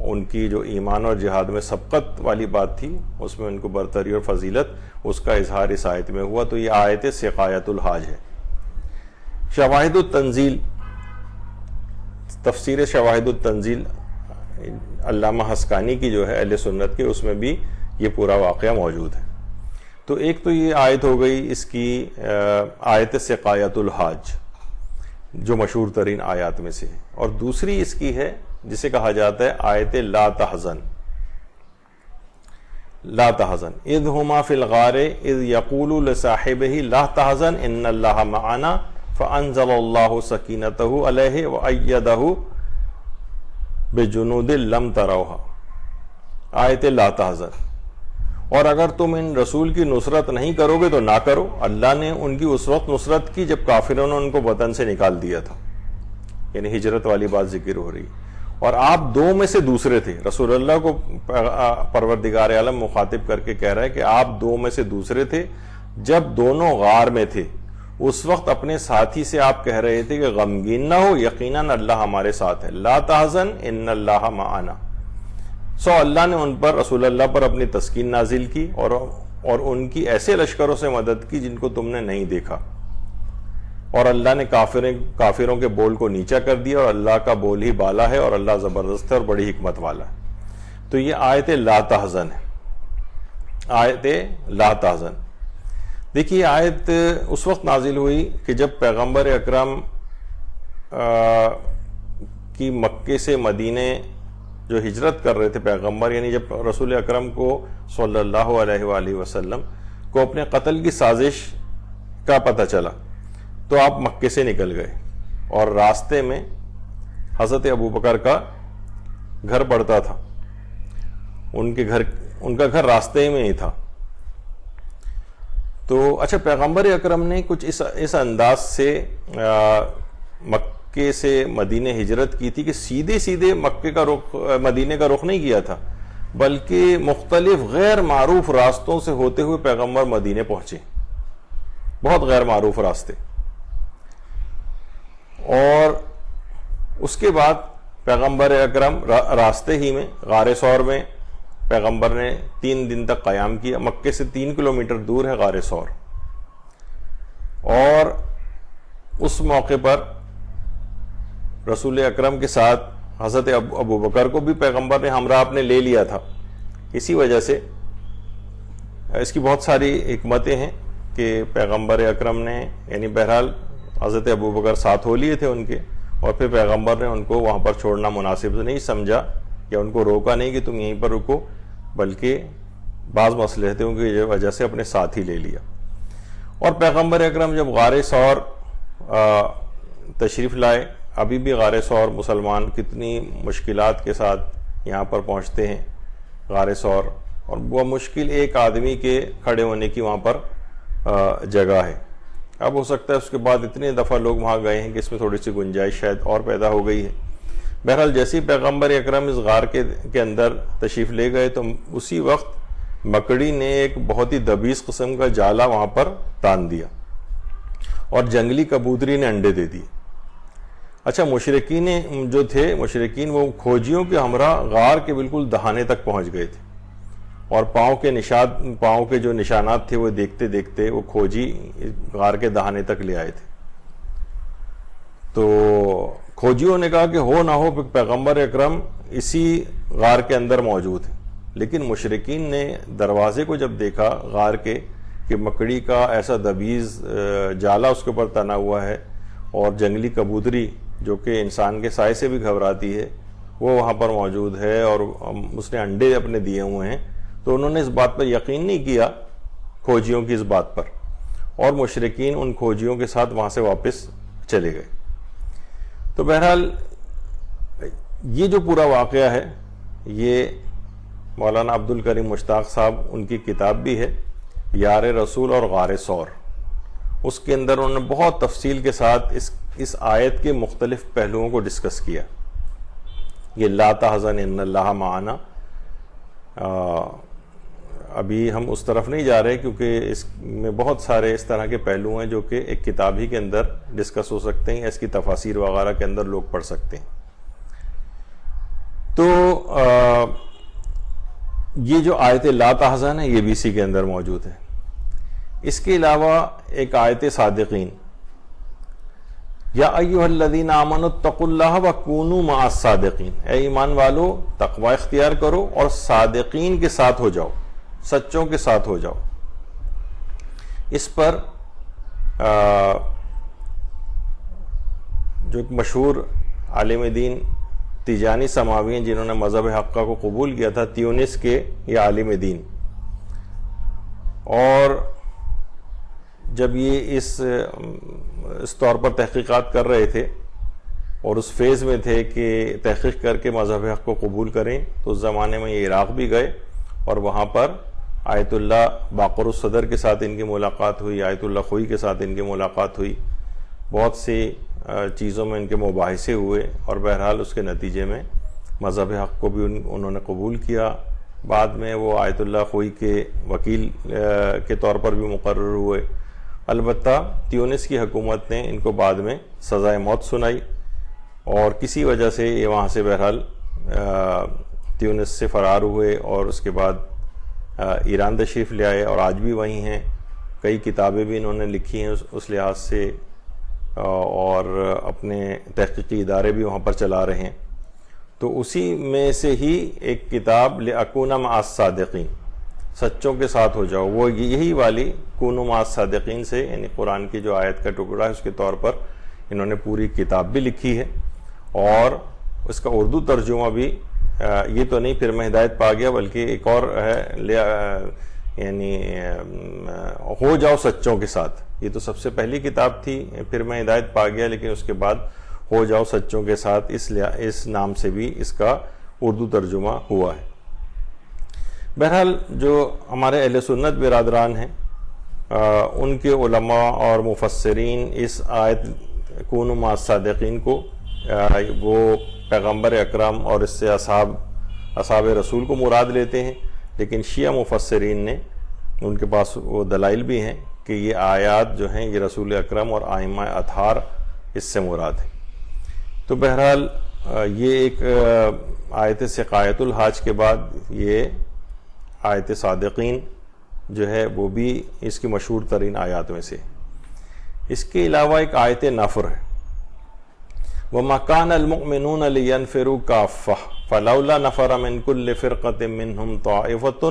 ان کی جو ایمان اور جہاد میں سبقت والی بات تھی اس میں ان کو برتری اور فضیلت, اس کا اظہار اس آیت میں ہوا. تو یہ آیت سقایت الحاج ہے. شواہد التنزیل, تفسیر شواہد التنزیل علامہ حسکانی کی جو ہے اہل سنت کے, اس میں بھی یہ پورا واقعہ موجود ہے. تو ایک تو یہ آیت ہو گئی اس کی آیت سقایت الحاج جو مشہور ترین آیات میں سے ہے, اور دوسری اس کی ہے جسے کہا جاتا ہے آیت لا تحزن. لا تحزن اذ ہما فی الغار اذ یقول لصاحبہ لا تحزن ان اللہ معنا فانزل اللہ سکینتہ علیہ وایدہ بجنود لم تروها. آیت لا تحزن. اور اگر تم ان رسول کی نصرت نہیں کرو گے تو نہ کرو. اللہ نے ان کی اس وقت نصرت کی جب کافروں نے ان کو وطن سے نکال دیا تھا, یعنی ہجرت والی بات ذکر ہو رہی, اور آپ دو میں سے دوسرے تھے. رسول اللہ کو پروردگار عالم مخاطب کر کے کہہ رہا ہے کہ آپ دو میں سے دوسرے تھے. جب دونوں غار میں تھے اس وقت اپنے ساتھی سے آپ کہہ رہے تھے کہ غمگین نہ ہو, یقیناً اللہ ہمارے ساتھ ہے. لا تحزن ان اللہ معنا. سو اللہ نے ان پر, رسول اللہ پر اپنی تسکین نازل کی اور ان کی ایسے لشکروں سے مدد کی جن کو تم نے نہیں دیکھا, اور اللہ نے کافروں کے بول کو نیچا کر دیا, اور اللہ کا بول ہی بالا ہے, اور اللہ زبردست ہے اور بڑی حکمت والا ہے. تو یہ آیت لا تحزن ہے. آیت لا تحزن, دیکھیے آیت اس وقت نازل ہوئی کہ جب پیغمبر اکرم کی مکے سے مدینے جو ہجرت کر رہے تھے پیغمبر, یعنی جب رسول اکرم کو صلی اللہ علیہ وآلہ وسلم کو اپنے قتل کی سازش کا پتہ چلا تو آپ مکے سے نکل گئے, اور راستے میں حضرت ابوبکر کا گھر پڑتا تھا. ان کا گھر راستے میں ہی تھا. تو اچھا, پیغمبر اکرم نے کچھ اس انداز سے مکے سے مدینے ہجرت کی تھی کہ سیدھے مکے کا رخ, مدینے کا رخ نہیں کیا تھا, بلکہ مختلف غیر معروف راستوں سے ہوتے ہوئے پیغمبر مدینے پہنچے. بہت غیر معروف راستے. اور اس کے بعد پیغمبر اکرم راستے ہی میں غار ثور میں پیغمبر نے 3 دن تک قیام کیا. مکے سے 3 کلومیٹر دور ہے غار ثور, اور اس موقع پر رسول اکرم کے ساتھ حضرت ابوبکر کو بھی پیغمبر نے ہمراہ اپنے لے لیا تھا. اسی وجہ سے اس کی بہت ساری حکمتیں ہیں کہ پیغمبر اکرم نے, یعنی بہرحال حضرت ابوبکر ساتھ ہو لیے تھے ان کے, اور پھر پیغمبر نے ان کو وہاں پر چھوڑنا مناسب نہیں سمجھا, یا ان کو روکا نہیں کہ تم یہیں پر رکو, بلکہ بعض مصلحتوں کی وجہ سے اپنے ساتھ ہی لے لیا. اور پیغمبر اکرم جب غار ثور تشریف لائے, ابھی بھی غار ثور مسلمان کتنی مشکلات کے ساتھ یہاں پر پہنچتے ہیں غار ثور, اور وہ مشکل ایک آدمی کے کھڑے ہونے کی وہاں پر جگہ ہے. اب ہو سکتا ہے اس کے بعد اتنے دفعہ لوگ وہاں گئے ہیں کہ اس میں تھوڑی سی گنجائش شاید اور پیدا ہو گئی ہے. بہرحال جیسے پیغمبر اکرم اس غار کے اندر تشریف لے گئے تو اسی وقت مکڑی نے ایک بہت ہی دبیس قسم کا جالا وہاں پر تان دیا, اور جنگلی کبوتری نے انڈے دے دیے. اچھا, مشرکین وہ کھوجیوں کے ہمراہ غار کے بالکل دہانے تک پہنچ گئے تھے, اور پاؤں کے جو نشانات تھے وہ دیکھتے دیکھتے وہ کھوجی غار کے دہانے تک لے آئے تھے. تو کھوجیوں نے کہا کہ ہو نہ ہو پیغمبر اکرم اسی غار کے اندر موجود ہیں, لیکن مشرکین نے دروازے کو جب دیکھا غار کے کہ مکڑی کا ایسا دبیز جالا اس کے اوپر تنا ہوا ہے, اور جنگلی کبوتری جو کہ انسان کے سائے سے بھی گھبراتی ہے وہ وہاں پر موجود ہے, اور اس نے انڈے اپنے دیے ہوئے ہیں, تو انہوں نے اس بات پر یقین نہیں کیا کھوجیوں کی اس بات پر, اور مشرکین ان کھوجیوں کے ساتھ وہاں سے واپس چلے گئے. تو بہرحال یہ جو پورا واقعہ ہے یہ مولانا عبد الکریم مشتاق صاحب, ان کی کتاب بھی ہے یار رسول اور غار ثور, اس کے اندر انہوں نے بہت تفصیل کے ساتھ اس آیت کے مختلف پہلوؤں کو ڈسکس کیا. یہ لا تحزن ان اللہ معنا, ابھی ہم اس طرف نہیں جا رہے کیونکہ اس میں بہت سارے اس طرح کے پہلو ہیں جو کہ ایک کتاب ہی کے اندر ڈسکس ہو سکتے ہیں یا اس کی تفاسیر وغیرہ کے اندر لوگ پڑھ سکتے ہیں. تو یہ جو آیت لا تحزن ہے یہ بھی اسی کے اندر موجود ہے. اس کے علاوہ ایک آیت صادقین، یا ایھا الذین آمنوا اتقوا اللہ وکونوا مع الصادقین، اے ایمان والو تقوی اختیار کرو اور صادقین کے ساتھ ہو جاؤ، سچوں کے ساتھ ہو جاؤ. اس پر جو ایک مشہور عالم دین تیجانی سماوی ہیں جنہوں نے مذہب حقہ کو قبول کیا تھا، تیونس کے یہ عالم دین، اور جب یہ اس طور پر تحقیقات کر رہے تھے اور اس فیز میں تھے کہ تحقیق کر کے مذہب حق کو قبول کریں، تو اس زمانے میں یہ عراق بھی گئے اور وہاں پر آیت اللہ باقر الصدر کے ساتھ ان کی ملاقات ہوئی، آیت اللہ خوئی کے ساتھ ان کی ملاقات ہوئی، بہت سی چیزوں میں ان کے مباحثے ہوئے، اور بہرحال اس کے نتیجے میں مذہب حق کو بھی انہوں نے قبول کیا. بعد میں وہ آیت اللہ خوئی کے وکیل کے طور پر بھی مقرر ہوئے. البتہ تیونس کی حکومت نے ان کو بعد میں سزائے موت سنائی، اور کسی وجہ سے یہ وہاں سے بہرحال تیونس سے فرار ہوئے اور اس کے بعد ایران تشریف لے آئے، اور آج بھی وہیں ہیں. کئی کتابیں بھی انہوں نے لکھی ہیں اس لحاظ سے، اور اپنے تحقیقی ادارے بھی وہاں پر چلا رہے ہیں. تو اسی میں سے ہی ایک کتاب لأکون مع الصادقین، سچوں کے ساتھ ہو جاؤ، وہ یہی والی کونوا مع الصادقین سے، یعنی قرآن کی جو آیت کا ٹکڑا ہے اس کے طور پر انہوں نے پوری کتاب بھی لکھی ہے، اور اس کا اردو ترجمہ بھی یہ تو نہیں پھر میں ہدایت پا گیا، بلکہ ایک اور ہے یعنی ہو جاؤ سچوں کے ساتھ. یہ تو سب سے پہلی کتاب تھی، پھر میں ہدایت پا گیا، لیکن اس کے بعد ہو جاؤ سچوں کے ساتھ اس نام سے بھی اس کا اردو ترجمہ ہوا ہے. بہرحال جو ہمارے اہل سنت برادران ہیں ان کے علماء اور مفسرین اس آیت کونوا مع الصادقین کو وہ پیغمبر اکرم اور اس سے اصحاب رسول کو مراد لیتے ہیں، لیکن شیعہ مفسرین نے ان کے پاس وہ دلائل بھی ہیں کہ یہ آیات جو ہیں یہ رسول اکرم اور ائمہ اطہار اس سے مراد ہے. تو بہرحال یہ ایک آیت سقایت الحاج کے بعد یہ آیت صادقین جو ہے وہ بھی اس کی مشہور ترین آیات میں سے. اس کے علاوہ ایک آیت نفر ہے، وَمَا كَانَ الْمُؤْمِنُونَ لِيَنْفِرُوا كَافَّةً فَلَوْلَا نَفَرَ مِنْ كُلِّ فِرْقَةٍ مِّنْهُمْ طَائِفَةٌ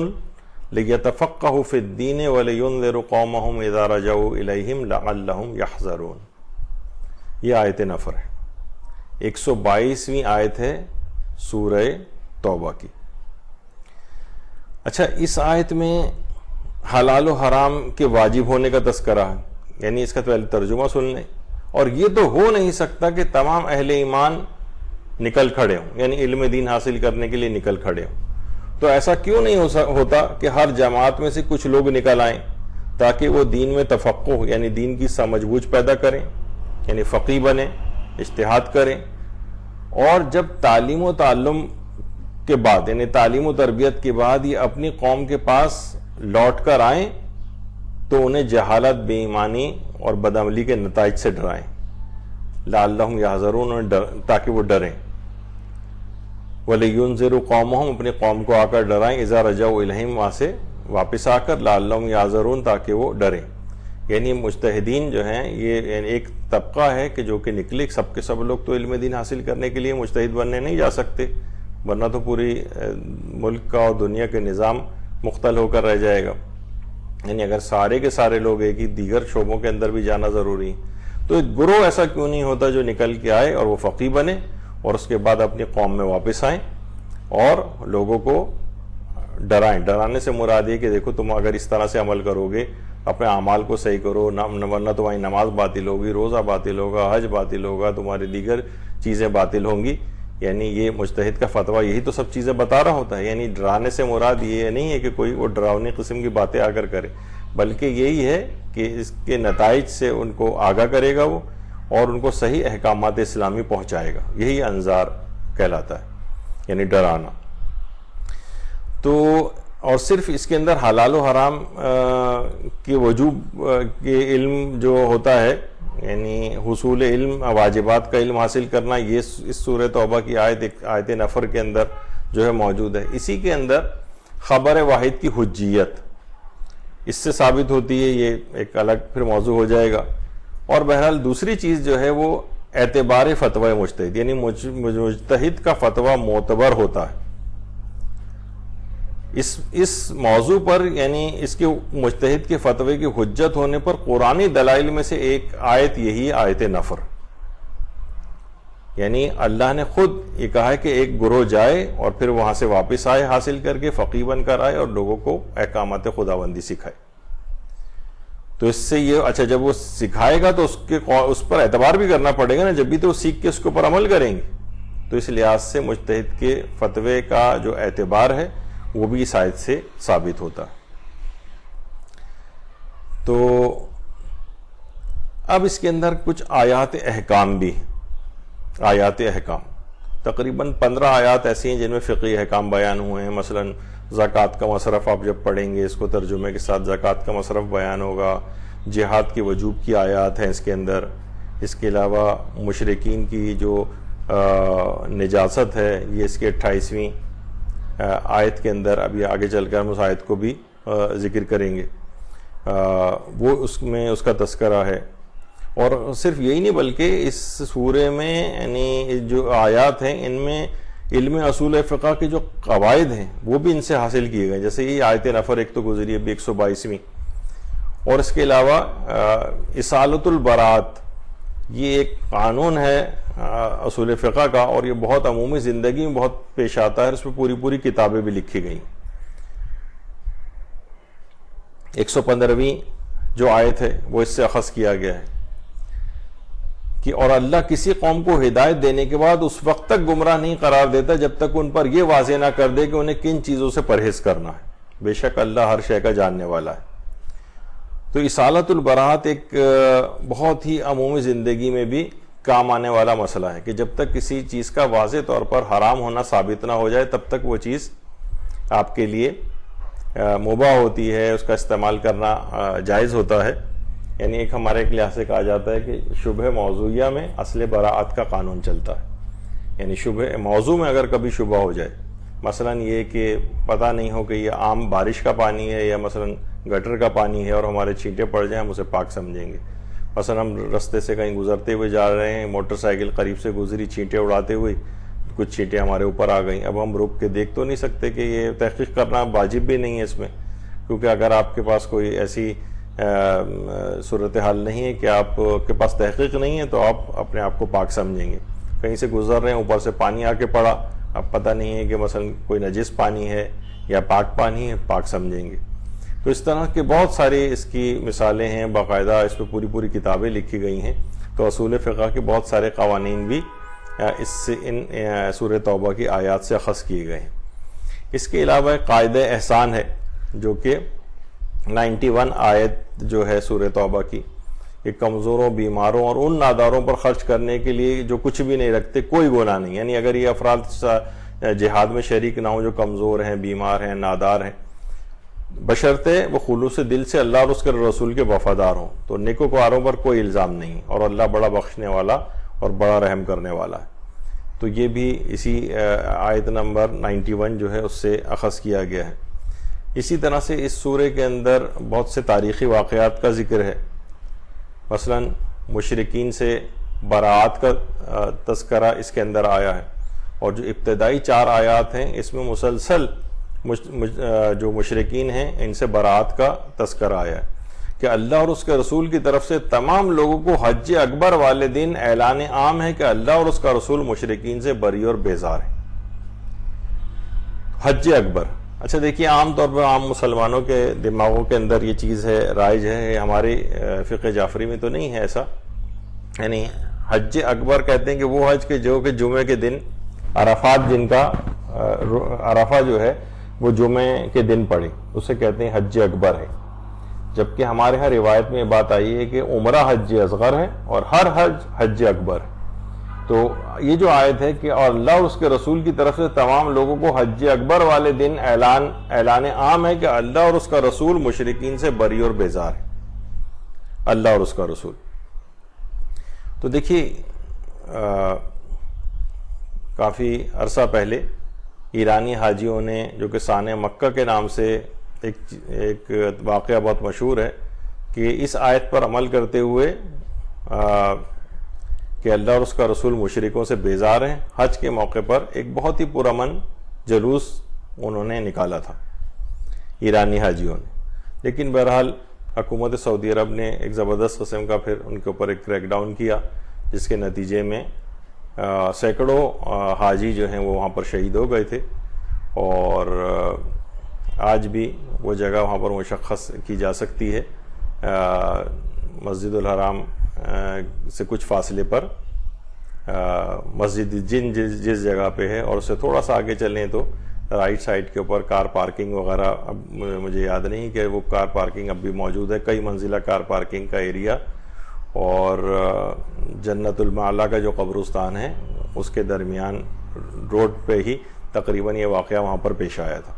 لِيَتَفَقَّهُوا فِي الدِّينِ وَلِيُنذِرُوا قَوْمَهُمْ إِذَا رَجَعُوا إِلَيْهِمْ لَعَلَّهُمْ يَحْذَرُونَ. یہ آیت نفر ہے، 122ویں آیت ہے سورہ توبہ کی. اچھا، اس آیت میں حلال و حرام کے واجب ہونے کا تذکرہ ہے، یعنی اس کا پہلے ترجمہ سن لیں. اور یہ تو ہو نہیں سکتا کہ تمام اہل ایمان نکل کھڑے ہوں، یعنی علم دین حاصل کرنے کے لیے نکل کھڑے ہوں. تو ایسا کیوں نہیں ہوتا کہ ہر جماعت میں سے کچھ لوگ نکل آئیں تاکہ وہ دین میں تفقہ یعنی دین کی سمجھ بوجھ پیدا کریں، یعنی فقیہ بنیں، اجتہاد کریں. اور جب تعلیم و تعلم کے بعد یعنی تعلیم و تربیت کے بعد یہ اپنی قوم کے پاس لوٹ کر آئیں تو انہیں جہالت، بے ایمانی اور بدعملی کے نتائج سے ڈرائیں، لعلہم یحذرون، تاکہ وہ ڈریں. وَلِيُنذِرُوا قَوْمَهُمْ، اپنی قوم کو آ کر ڈرائیں، اِذَا رَجَعُوا إِلَيْهِمْ، وہاں سے واپس آ کر، لعلہم یحذرون، تاکہ وہ ڈریں. یعنی مجتہدین جو ہیں یہ ایک طبقہ ہے کہ جو کہ نکلے، سب کے سب لوگ تو علم دین حاصل کرنے کے لیے مجتہد بننے نہیں جا سکتے، ورنہ تو پوری ملک کا اور دنیا کے نظام مختل ہو کر رہ جائے گا. یعنی اگر سارے کے سارے لوگ ایک ہی دیگر شعبوں کے اندر بھی جانا ضروری ہے، تو ایک گروہ ایسا کیوں نہیں ہوتا جو نکل کے آئے اور وہ فقیہ بنے اور اس کے بعد اپنی قوم میں واپس آئیں اور لوگوں کو ڈرائیں. ڈرانے سے مراد یہ کہ دیکھو تم اگر اس طرح سے عمل کرو گے، اپنے اعمال کو صحیح کرو، ورنہ تمہاری نماز باطل ہوگی، روزہ باطل ہوگا، حج باطل ہوگا، تمہاری دیگر چیزیں باطل ہوں گی. یعنی یہ مجتہد کا فتویٰ یہی تو سب چیزیں بتا رہا ہوتا ہے. یعنی ڈرانے سے مراد یہ نہیں ہے کہ کوئی وہ ڈراؤنی قسم کی باتیں آ کر کرے، بلکہ یہی ہے کہ اس کے نتائج سے ان کو آگاہ کرے گا وہ، اور ان کو صحیح احکامات اسلامی پہنچائے گا. یہی انذار کہلاتا ہے، یعنی ڈرانا. تو اور صرف اس کے اندر حلال و حرام کے وجوب کے علم جو ہوتا ہے، یعنی حصول علم، واجبات کا علم حاصل کرنا، یہ اس سورہ توبہ کی آیت نفر کے اندر جو ہے موجود ہے۔ اسی کے اندر خبر واحد کی حجیت اس سے ثابت ہوتی ہے، یہ ایک الگ پھر موضوع ہو جائے گا۔ اور بہرحال دوسری چیز جو ہے وہ اعتبار فتوی مجتہد، یعنی مجتہد کا فتویٰ معتبر ہوتا ہے اس موضوع پر، یعنی اس کے مجتہد کے فتوے کی حجت ہونے پر قرآنی دلائل میں سے ایک آیت یہی آیت نفر، یعنی اللہ نے خود یہ کہا ہے کہ ایک گروہ جائے اور پھر وہاں سے واپس آئے حاصل کر کے، فقیہ بن کر آئے اور لوگوں کو احکامات خداوندی سکھائے۔ تو اس سے یہ اچھا، جب وہ سکھائے گا تو اس پر اعتبار بھی کرنا پڑے گا نا، جب بھی تو وہ سیکھ کے اس کے اوپر عمل کریں گے۔ تو اس لحاظ سے مجتہد کے فتوے کا جو اعتبار ہے وہ بھی اس آیت سے ثابت ہوتا ہے۔ تو اب اس کے اندر کچھ آیات احکام بھی، آیات احکام تقریباً 15 آیات ایسی ہیں جن میں فقہی احکام بیان ہوئے ہیں۔ مثلا زکوٰۃ کا مصرف آپ جب پڑھیں گے، اس کو ترجمے کے ساتھ زکوٰۃ کا مصرف بیان ہوگا۔ جہاد کے وجوب کی آیات ہیں اس کے اندر۔ اس کے علاوہ مشرکین کی جو نجاست ہے، یہ اس کے 28ویں آیت کے اندر، ابھی آگے چل کر ہم اس آیت کو بھی ذکر کریں گے، وہ اس میں اس کا تذکرہ ہے۔ اور صرف یہی نہیں بلکہ اس سورے میں یعنی جو آیات ہیں ان میں علم اصول فقہ کے جو قواعد ہیں وہ بھی ان سے حاصل کیے گئے، جیسے یہ آیت نفر ایک تو گزری ابھی 122ویں۔ اور اس کے علاوہ اصالۃ البراءت، یہ ایک قانون ہے اصول فقہ کا، اور یہ بہت عمومی زندگی میں بہت پیش آتا ہے، اس میں پوری کتابیں بھی لکھی گئی۔ 115ویں جو آیت ہے وہ اس سے اخذ کیا گیا ہے کہ اور اللہ کسی قوم کو ہدایت دینے کے بعد اس وقت تک گمراہ نہیں قرار دیتا جب تک ان پر یہ واضح نہ کر دے کہ انہیں کن چیزوں سے پرہیز کرنا ہے، بے شک اللہ ہر شے کا جاننے والا ہے۔ تو اصالۃ البراءت ایک بہت ہی عمومی زندگی میں بھی کام آنے والا مسئلہ ہے کہ جب تک کسی چیز کا واضح طور پر حرام ہونا ثابت نہ ہو جائے تب تک وہ چیز آپ کے لیے مباح ہوتی ہے، اس کا استعمال کرنا جائز ہوتا ہے۔ یعنی ایک ہمارے ایک لحاظ سے کہا جاتا ہے کہ شبہ موضوعیہ میں اصل براعت کا قانون چلتا ہے، یعنی شبہ موضوع میں اگر کبھی شبہ ہو جائے، مثلا یہ کہ پتہ نہیں ہو کہ یہ عام بارش کا پانی ہے یا مثلا گٹر کا پانی ہے اور ہمارے چھینٹے پڑ جائیں ہم اسے پاک سمجھیں گے۔ مثلا ہم رستے سے کہیں گزرتے ہوئے جا رہے ہیں، موٹر سائیکل قریب سے گزری، چھینٹے اڑاتے ہوئے کچھ چھینٹیں ہمارے اوپر آ گئیں، اب ہم رک کے دیکھ تو نہیں سکتے کہ یہ تحقیق کرنا واجب بھی نہیں ہے اس میں، کیونکہ اگر آپ کے پاس کوئی ایسی صورتحال نہیں ہے کہ آپ کے پاس تحقیق نہیں ہے تو آپ اپنے آپ کو پاک سمجھیں گے۔ کہیں سے گزر رہے ہیں، اوپر سے پانی آ کے پڑا، اب پتہ نہیں ہے کہ مثلا کوئی نجس پانی ہے یا پاک پانی ہے، پاک سمجھیں گے۔ تو اس طرح کے بہت ساری اس کی مثالیں ہیں، باقاعدہ اس پہ پوری کتابیں لکھی گئی ہیں۔ تو اصول فقہ کے بہت سارے قوانین بھی اس سے ان سورہ توبہ کی آیات سے اخذ کیے گئے ہیں۔ اس کے علاوہ قاعدہ احسان ہے جو کہ 91 آیت جو ہے سورہ توبہ کی، کہ کمزوروں، بیماروں اور ان ناداروں پر خرچ کرنے کے لیے جو کچھ بھی نہیں رکھتے کوئی گناہ نہیں، یعنی اگر یہ افراد جہاد میں شریک نہ ہوں جو کمزور ہیں، بیمار ہیں، نادار ہیں، بشرطے وہ خلوص دل سے اللہ اور اس کے رسول کے وفادار ہوں، تو نیکوکاروں پر کوئی الزام نہیں، اور اللہ بڑا بخشنے والا اور بڑا رحم کرنے والا ہے۔ تو یہ بھی اسی آیت نمبر 91 جو ہے اس سے اخذ کیا گیا ہے۔ اسی طرح سے اس سورے کے اندر بہت سے تاریخی واقعات کا ذکر ہے، مثلا مشرکین سے براعت کا تذکرہ اس کے اندر آیا ہے، اور جو ابتدائی 4 آیات ہیں اس میں مسلسل جو مشرکین ہیں ان سے براعت کا تذکرہ آیا ہے کہ اللہ اور اس کے رسول کی طرف سے تمام لوگوں کو حج اکبر والے دن اعلان عام ہے کہ اللہ اور اس کا رسول مشرکین سے بری اور بیزار ہیں۔ حج اکبر، اچھا دیکھیے عام طور پر عام مسلمانوں کے دماغوں کے اندر یہ چیز ہے، رائج ہے، ہمارے فقہ جعفری میں تو نہیں ہے ایسا، یعنی حج اکبر کہتے ہیں کہ وہ حج کے جو کہ جمعے کے دن عرفات، جن کا عرفہ جو ہے وہ جمعے کے دن پڑے، اسے کہتے ہیں حج اکبر ہے، جبکہ ہمارے ہاں روایت میں یہ بات آئی ہے کہ عمرہ حج اصغر ہے اور ہر حج حج اکبر ہے۔ تو یہ جو آیت ہے کہ اور اللہ اور اس کے رسول کی طرف سے تمام لوگوں کو حج اکبر والے دن اعلان عام ہے کہ اللہ اور اس کا رسول مشرکین سے بری اور بیزار ہے. اللہ اور اس کا رسول. تو دیکھیے کافی عرصہ پہلے ایرانی حاجیوں نے، جو کہ سانح مکہ کے نام سے ایک واقعہ بہت مشہور ہے، کہ اس آیت پر عمل کرتے ہوئے کہ اللہ اور اس کا رسول مشرکوں سے بیزار ہیں، حج کے موقع پر ایک بہت ہی پرامن جلوس انہوں نے نکالا تھا ایرانی حاجیوں نے. لیکن بہرحال حکومت سعودی عرب نے ایک زبردست قسم کا پھر ان کے اوپر ایک کریک ڈاؤن کیا، جس کے نتیجے میں سینکڑوں حاجی جو ہیں وہ وہاں پر شہید ہو گئے تھے. اور آج بھی وہ جگہ وہاں پر مشخص کی جا سکتی ہے، مسجد الحرام سے کچھ فاصلے پر مسجد جس جگہ پہ ہے، اور اس سے تھوڑا سا آگے چلیں تو رائٹ سائڈ کے اوپر کار پارکنگ وغیرہ، اب مجھے یاد نہیں کہ وہ کار پارکنگ اب بھی موجود ہے، کئی منزلہ کار پارکنگ کا ایریا. اور جنت المعلا کا جو قبرستان ہے اس کے درمیان روڈ پہ ہی تقریباً یہ واقعہ وہاں پر پیش آیا تھا.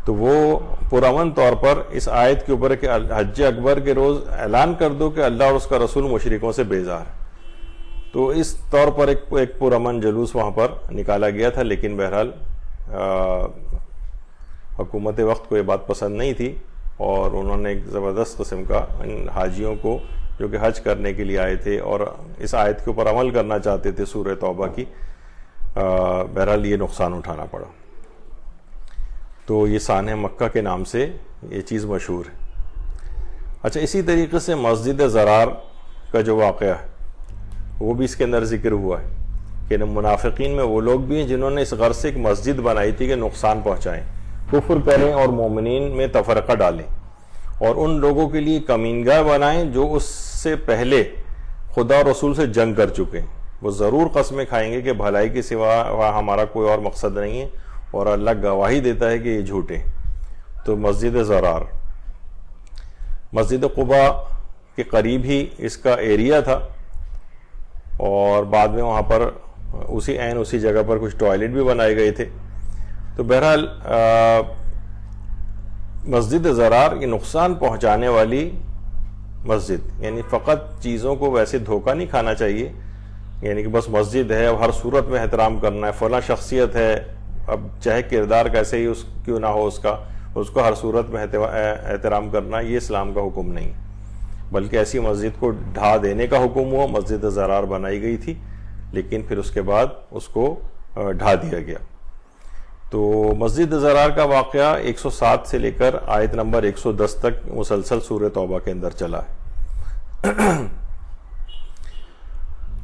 تو وہ پرامن طور پر اس آیت کے اوپر کہ حج اکبر کے روز اعلان کر دو کہ اللہ اور اس کا رسول مشرکوں سے بیزار ہے. تو اس طور پر ایک پرامن جلوس وہاں پر نکالا گیا تھا. لیکن بہرحال حکومت وقت کو یہ بات پسند نہیں تھی، اور انہوں نے ایک زبردست قسم کا ان حاجیوں کو جو کہ حج کرنے کے لیے آئے تھے اور اس آیت کے اوپر عمل کرنا چاہتے تھے سورہ توبہ کی، بہرحال یہ نقصان اٹھانا پڑا. تو یہ سانح مکہ کے نام سے یہ چیز مشہور ہے. اچھا، اسی طریقے سے مسجد زرار کا جو واقعہ ہے وہ بھی اس کے اندر ذکر ہوا ہے کہ منافقین میں وہ لوگ بھی ہیں جنہوں نے اس غرض سے ایک مسجد بنائی تھی کہ نقصان پہنچائیں، کفر کریں اور مومنین میں تفرقہ ڈالیں، اور ان لوگوں کے لیے کمینگاہ بنائیں جو اس سے پہلے خدا اور رسول سے جنگ کر چکے ہیں. وہ ضرور قسمیں کھائیں گے کہ بھلائی کے سوا ہمارا کوئی اور مقصد نہیں ہے، اور اللہ گواہی دیتا ہے کہ یہ جھوٹے. تو مسجد زرار مسجد قباء کے قریب ہی اس کا ایریا تھا، اور بعد میں وہاں پر اسی جگہ پر کچھ ٹوائلٹ بھی بنائے گئے تھے. تو بہرحال مسجد زرار یہ نقصان پہنچانے والی مسجد، یعنی فقط چیزوں کو ویسے دھوکہ نہیں کھانا چاہیے، یعنی کہ بس مسجد ہے اب ہر صورت میں احترام کرنا ہے، فلاں شخصیت ہے اب چاہے کردار کیسے ہی کیوں نہ ہو اس کو ہر صورت میں احترام کرنا، یہ اسلام کا حکم نہیں. بلکہ ایسی مسجد کو ڈھا دینے کا حکم ہوا. مسجد زرار بنائی گئی تھی، لیکن پھر اس کے بعد اس کو ڈھا دیا گیا. تو مسجد زرار کا واقعہ 107 سے لے کر آیت نمبر 110 تک مسلسل سورہ توبہ کے اندر چلا ہے.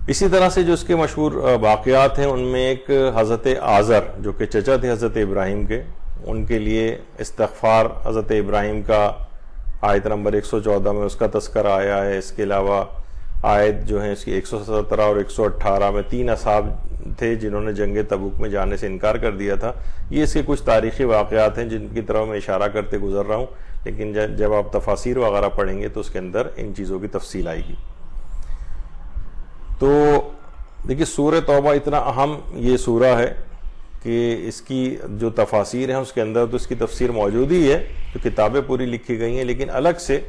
اسی طرح سے جو اس کے مشہور واقعات ہیں ان میں ایک حضرت آزر جو کہ چچا تھے حضرت ابراہیم کے، ان کے لیے استغفار حضرت ابراہیم کا آیت نمبر 114 میں اس کا تذکرہ آیا ہے. اس کے علاوہ آیت جو ہیں اس کی 117 اور 118 میں 3 اصحاب تھے جنہوں نے جنگ تبوک میں جانے سے انکار کر دیا تھا. یہ اس کے کچھ تاریخی واقعات ہیں جن کی طرف میں اشارہ کرتے گزر رہا ہوں، لیکن جب آپ تفاسیر وغیرہ پڑھیں گے تو اس کے اندر ان چیزوں کی تفصیل آئے گی. تو دیکھیے سورہ توبہ اتنا اہم یہ سورہ ہے کہ اس کی جو تفاسیر ہیں اس کے اندر تو اس کی تفسیر موجود ہی ہے، جو کتابیں پوری لکھی گئی ہیں، لیکن الگ سے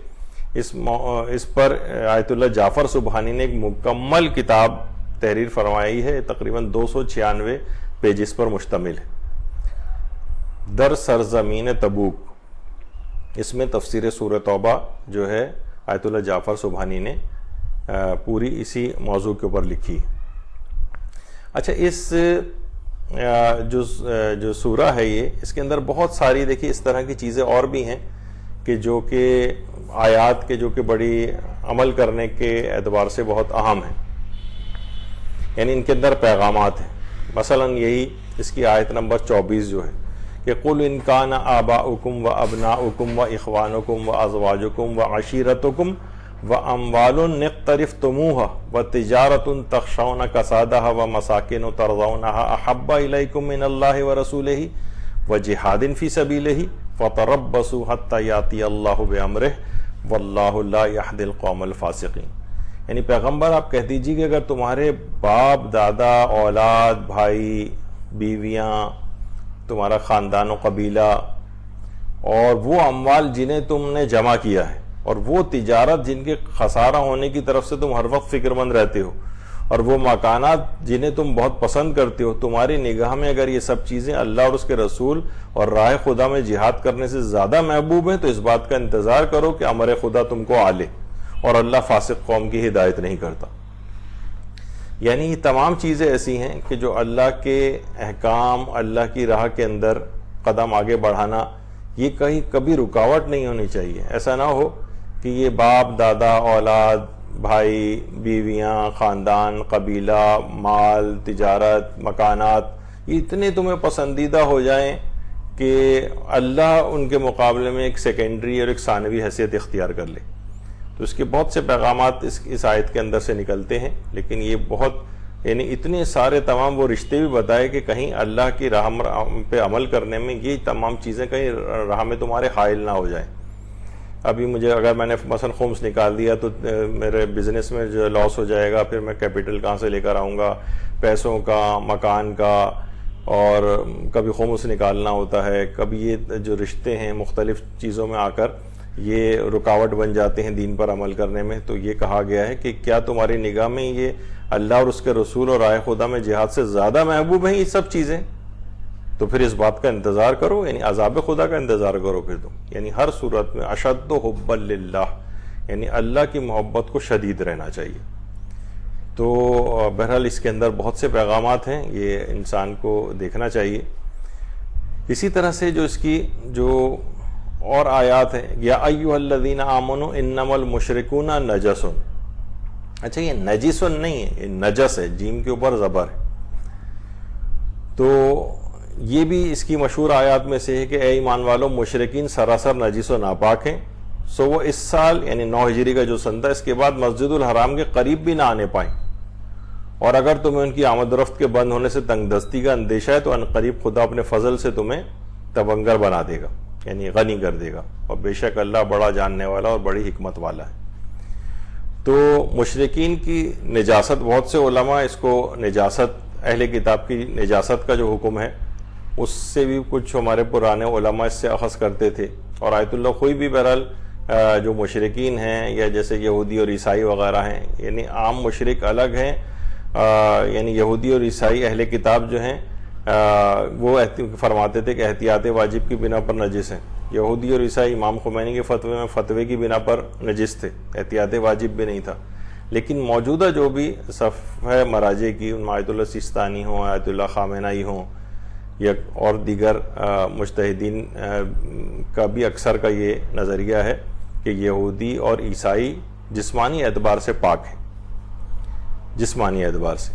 اس پر آیت اللہ جعفر سبحانی نے ایک مکمل کتاب تحریر فرمائی ہے، تقریباً 296 پیجز پر مشتمل ہے. در سرزمین تبوک، اس میں تفسیر سورہ توبہ جو ہے آیت اللہ جعفر سبحانی نے پوری اسی موضوع کے اوپر لکھی. اچھا، اس جو سورہ ہے یہ اس کے اندر بہت ساری دیکھیے اس طرح کی چیزیں اور بھی ہیں کہ جو کہ آیات کے جو کہ بڑی عمل کرنے کے اعتبار سے بہت اہم ہیں، یعنی ان کے اندر پیغامات ہیں. مثلا یہی اس کی آیت نمبر 24 جو ہے کہ قُلْ إِنْ كَانَ آبَاؤُكُمْ وَأَبْنَاؤُكُمْ وَإِخْوَانُكُمْ وَأَزْوَاجُكُمْ وَعَشِيرَتُكُمْ وَأَمْوَالٌ اقْتَرَفْتُمُوهَا وَتِجَارَةٌ تَخْشَوْنَ كَسَادَهَا وَمَسَاكِنُ تَرْضَوْنَهَا أَحَبَّ إِلَيْكُم مِّنَ اللَّهِ وَرَسُولِهِ وَجِهَادٍ فِي سَبِيلِهِ فَتَرَبَّصُوا حَتَّى يَأْتِيَ اللَّهُ بِأَمْرِهِ وَاللَّهُ لَا يَهْدِي الْقَوْمَ الْفَاسِقِينَ. یعنی پیغمبر آپ کہہ دیجیے کہ اگر تمہارے باپ دادا اولاد بھائی بیویاں تمہارا خاندان و قبیلہ اور وہ اموال جنہیں تم نے جمع کیا ہے اور وہ تجارت جن کے خسارہ ہونے کی طرف سے تم ہر وقت فکر مند رہتے ہو اور وہ مکانات جنہیں تم بہت پسند کرتے ہو، تمہاری نگاہ میں اگر یہ سب چیزیں اللہ اور اس کے رسول اور راہ خدا میں جہاد کرنے سے زیادہ محبوب ہیں تو اس بات کا انتظار کرو کہ امر خدا تم کو آ لے، اور اللہ فاسق قوم کی ہدایت نہیں کرتا۔ یعنی یہ تمام چیزیں ایسی ہیں کہ جو اللہ کے احکام، اللہ کی راہ کے اندر قدم آگے بڑھانا، یہ کہیں کبھی رکاوٹ نہیں ہونی چاہیے۔ ایسا نہ ہو کہ یہ باپ دادا اولاد بھائی بیویاں خاندان قبیلہ مال تجارت مکانات یہ اتنے تمہیں پسندیدہ ہو جائیں کہ اللہ ان کے مقابلے میں ایک سیکنڈری اور ایک ثانوی حیثیت اختیار کر لے۔ تو اس کے بہت سے پیغامات اس آیت کے اندر سے نکلتے ہیں، لیکن یہ بہت یعنی اتنے سارے تمام وہ رشتے بھی بتائے کہ کہیں اللہ کی راہ پہ عمل کرنے میں یہ تمام چیزیں کہیں راہ میں تمہارے حائل نہ ہو جائیں۔ ابھی مجھے اگر میں نے مثلا خمس نکال دیا تو میرے بزنس میں جو لاس ہو جائے گا، پھر میں کیپٹل کہاں سے لے کر آؤں گا، پیسوں کا مکان کا، اور کبھی خمس نکالنا ہوتا ہے، کبھی یہ جو رشتے ہیں مختلف چیزوں میں آ کر یہ رکاوٹ بن جاتے ہیں دین پر عمل کرنے میں۔ تو یہ کہا گیا ہے کہ کیا تمہاری نگاہ میں یہ اللہ اور اس کے رسول اور راہ خدا میں جہاد سے زیادہ محبوب ہیں یہ سب چیزیں؟ تو پھر اس بات کا انتظار کرو، یعنی عذاب خدا کا انتظار کرو پھر تم، یعنی ہر صورت میں اشد حبا للہ، یعنی اللہ کی محبت کو شدید رہنا چاہیے۔ تو بہرحال اس کے اندر بہت سے پیغامات ہیں، یہ انسان کو دیکھنا چاہیے۔ اسی طرح سے جو اس کی جو اور آیات ہیں، یا ایھا الذین آمنوا انما المشرکون نجس، اچھا یہ نجس نہیں ہے، یہ نجس ہے، جیم کے اوپر زبر ہے۔ تو یہ بھی اس کی مشہور آیات میں سے ہے کہ اے ایمان والو مشرکین سراسر نجس و ناپاک ہیں، سو وہ اس سال یعنی 9 ہجری کا جو سن تھا اس کے بعد مسجد الحرام کے قریب بھی نہ آنے پائیں، اور اگر تمہیں ان کی آمد و رفت کے بند ہونے سے تنگ دستی کا اندیشہ ہے تو ان قریب خدا اپنے فضل سے تمہیں تبنگر بنا دے گا، یعنی غنی کر دے گا، اور بے شک اللہ بڑا جاننے والا اور بڑی حکمت والا ہے۔ تو مشرکین کی نجاست، بہت سے علماء اس کو نجاست، اہل کتاب کی نجاست کا جو حکم ہے اس سے بھی کچھ ہمارے پرانے علماء اس سے اخذ کرتے تھے، اور آیت اللہ خوئی بھی بہرحال جو مشرکین ہیں یا جیسے یہودی اور عیسائی وغیرہ ہیں، یعنی عام مشرک الگ ہیں، یعنی یہودی اور عیسائی اہل کتاب جو ہیں وہ فرماتے تھے کہ احتیاط واجب کی بنا پر نجس ہیں۔ یہودی اور عیسائی امام خمینی کے فتوے میں فتوے کی بنا پر نجس تھے، احتیاط واجب بھی نہیں تھا۔ لیکن موجودہ جو بھی صفحہ مراجع کی، ان میں آیت اللہ سیستانی ہوں، آیت اللہ خامنہئی ہوں یا اور دیگر مجتہدین کا بھی اکثر کا یہ نظریہ ہے کہ یہودی اور عیسائی جسمانی اعتبار سے پاک ہیں، جسمانی اعتبار سے،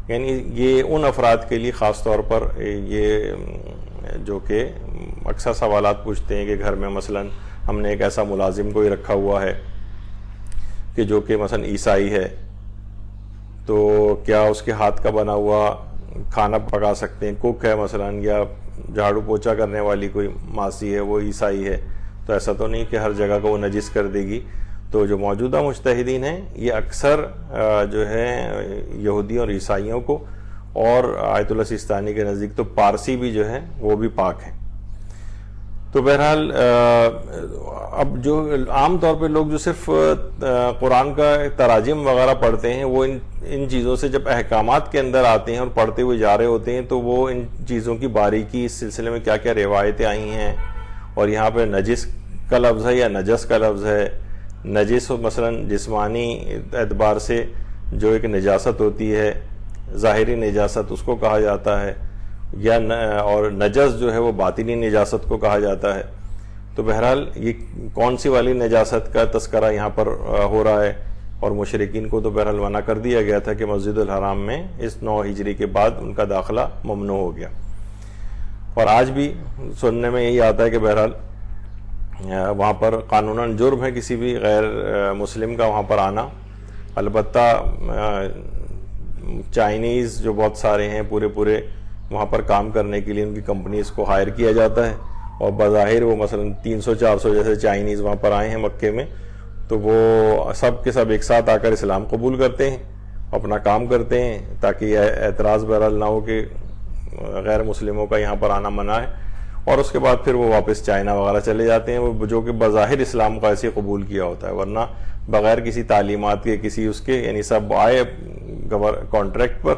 یعنی یہ ان افراد کے لیے خاص طور پر یہ جو کہ اکثر سوالات پوچھتے ہیں کہ گھر میں مثلا ہم نے ایک ایسا ملازم کوئی رکھا ہوا ہے کہ جو کہ مثلا عیسائی ہے، تو کیا اس کے ہاتھ کا بنا ہوا کھانا پکا سکتے ہیں؟ کوک ہے مثلا، یا جھاڑو پوچھا کرنے والی کوئی ماسی ہے وہ عیسائی ہے، تو ایسا تو نہیں کہ ہر جگہ کو وہ نجس کر دے گی۔ تو جو موجودہ مجتہدین ہیں یہ اکثر جو ہے یہودیوں اور عیسائیوں کو، اور آیت اللہ سیستانی کے نزدیک تو پارسی بھی جو ہے وہ بھی پاک ہیں۔ تو بہرحال اب جو عام طور پہ لوگ جو صرف قرآن کا تراجم وغیرہ پڑھتے ہیں، وہ ان چیزوں سے جب احکامات کے اندر آتے ہیں اور پڑھتے ہوئے جا رہے ہوتے ہیں تو وہ ان چیزوں کی باریکی، اس سلسلے میں کیا کیا روایتیں آئی ہیں، اور یہاں پہ نجس کا لفظ ہے یا نجس کا لفظ ہے۔ نجس مثلا جسمانی اعتبار سے جو ایک نجاست ہوتی ہے، ظاہری نجاست اس کو کہا جاتا ہے، یا اور نجس جو ہے وہ باطنی نجاست کو کہا جاتا ہے۔ تو بہرحال یہ کون سی والی نجاست کا تذکرہ یہاں پر ہو رہا ہے، اور مشرکین کو تو بہرحال منع کر دیا گیا تھا کہ مسجد الحرام میں اس 9 ہجری کے بعد ان کا داخلہ ممنوع ہو گیا۔ اور آج بھی سننے میں یہی آتا ہے کہ بہرحال وہاں پر قانوناً جرم ہے کسی بھی غیر مسلم کا وہاں پر آنا۔ البتہ چائنیز جو بہت سارے ہیں پورے وہاں پر کام کرنے کے لیے ان کی کمپنیز کو ہائر کیا جاتا ہے، اور بظاہر وہ مثلا 300-400 جیسے چائنیز وہاں پر آئے ہیں مکے میں، تو وہ سب کے سب ایک ساتھ آ کر اسلام قبول کرتے ہیں، اپنا کام کرتے ہیں، تاکہ یہ اعتراض بہرحال نہ ہو کہ غیر مسلموں کا یہاں پر آنا منع ہے، اور اس کے بعد پھر وہ واپس چائنا وغیرہ چلے جاتے ہیں، وہ جو کہ بظاہر اسلام کا ایسے قبول کیا ہوتا ہے، ورنہ بغیر کسی تعلیمات کے کسی اس کے، یعنی سب آئے کانٹریکٹ پر،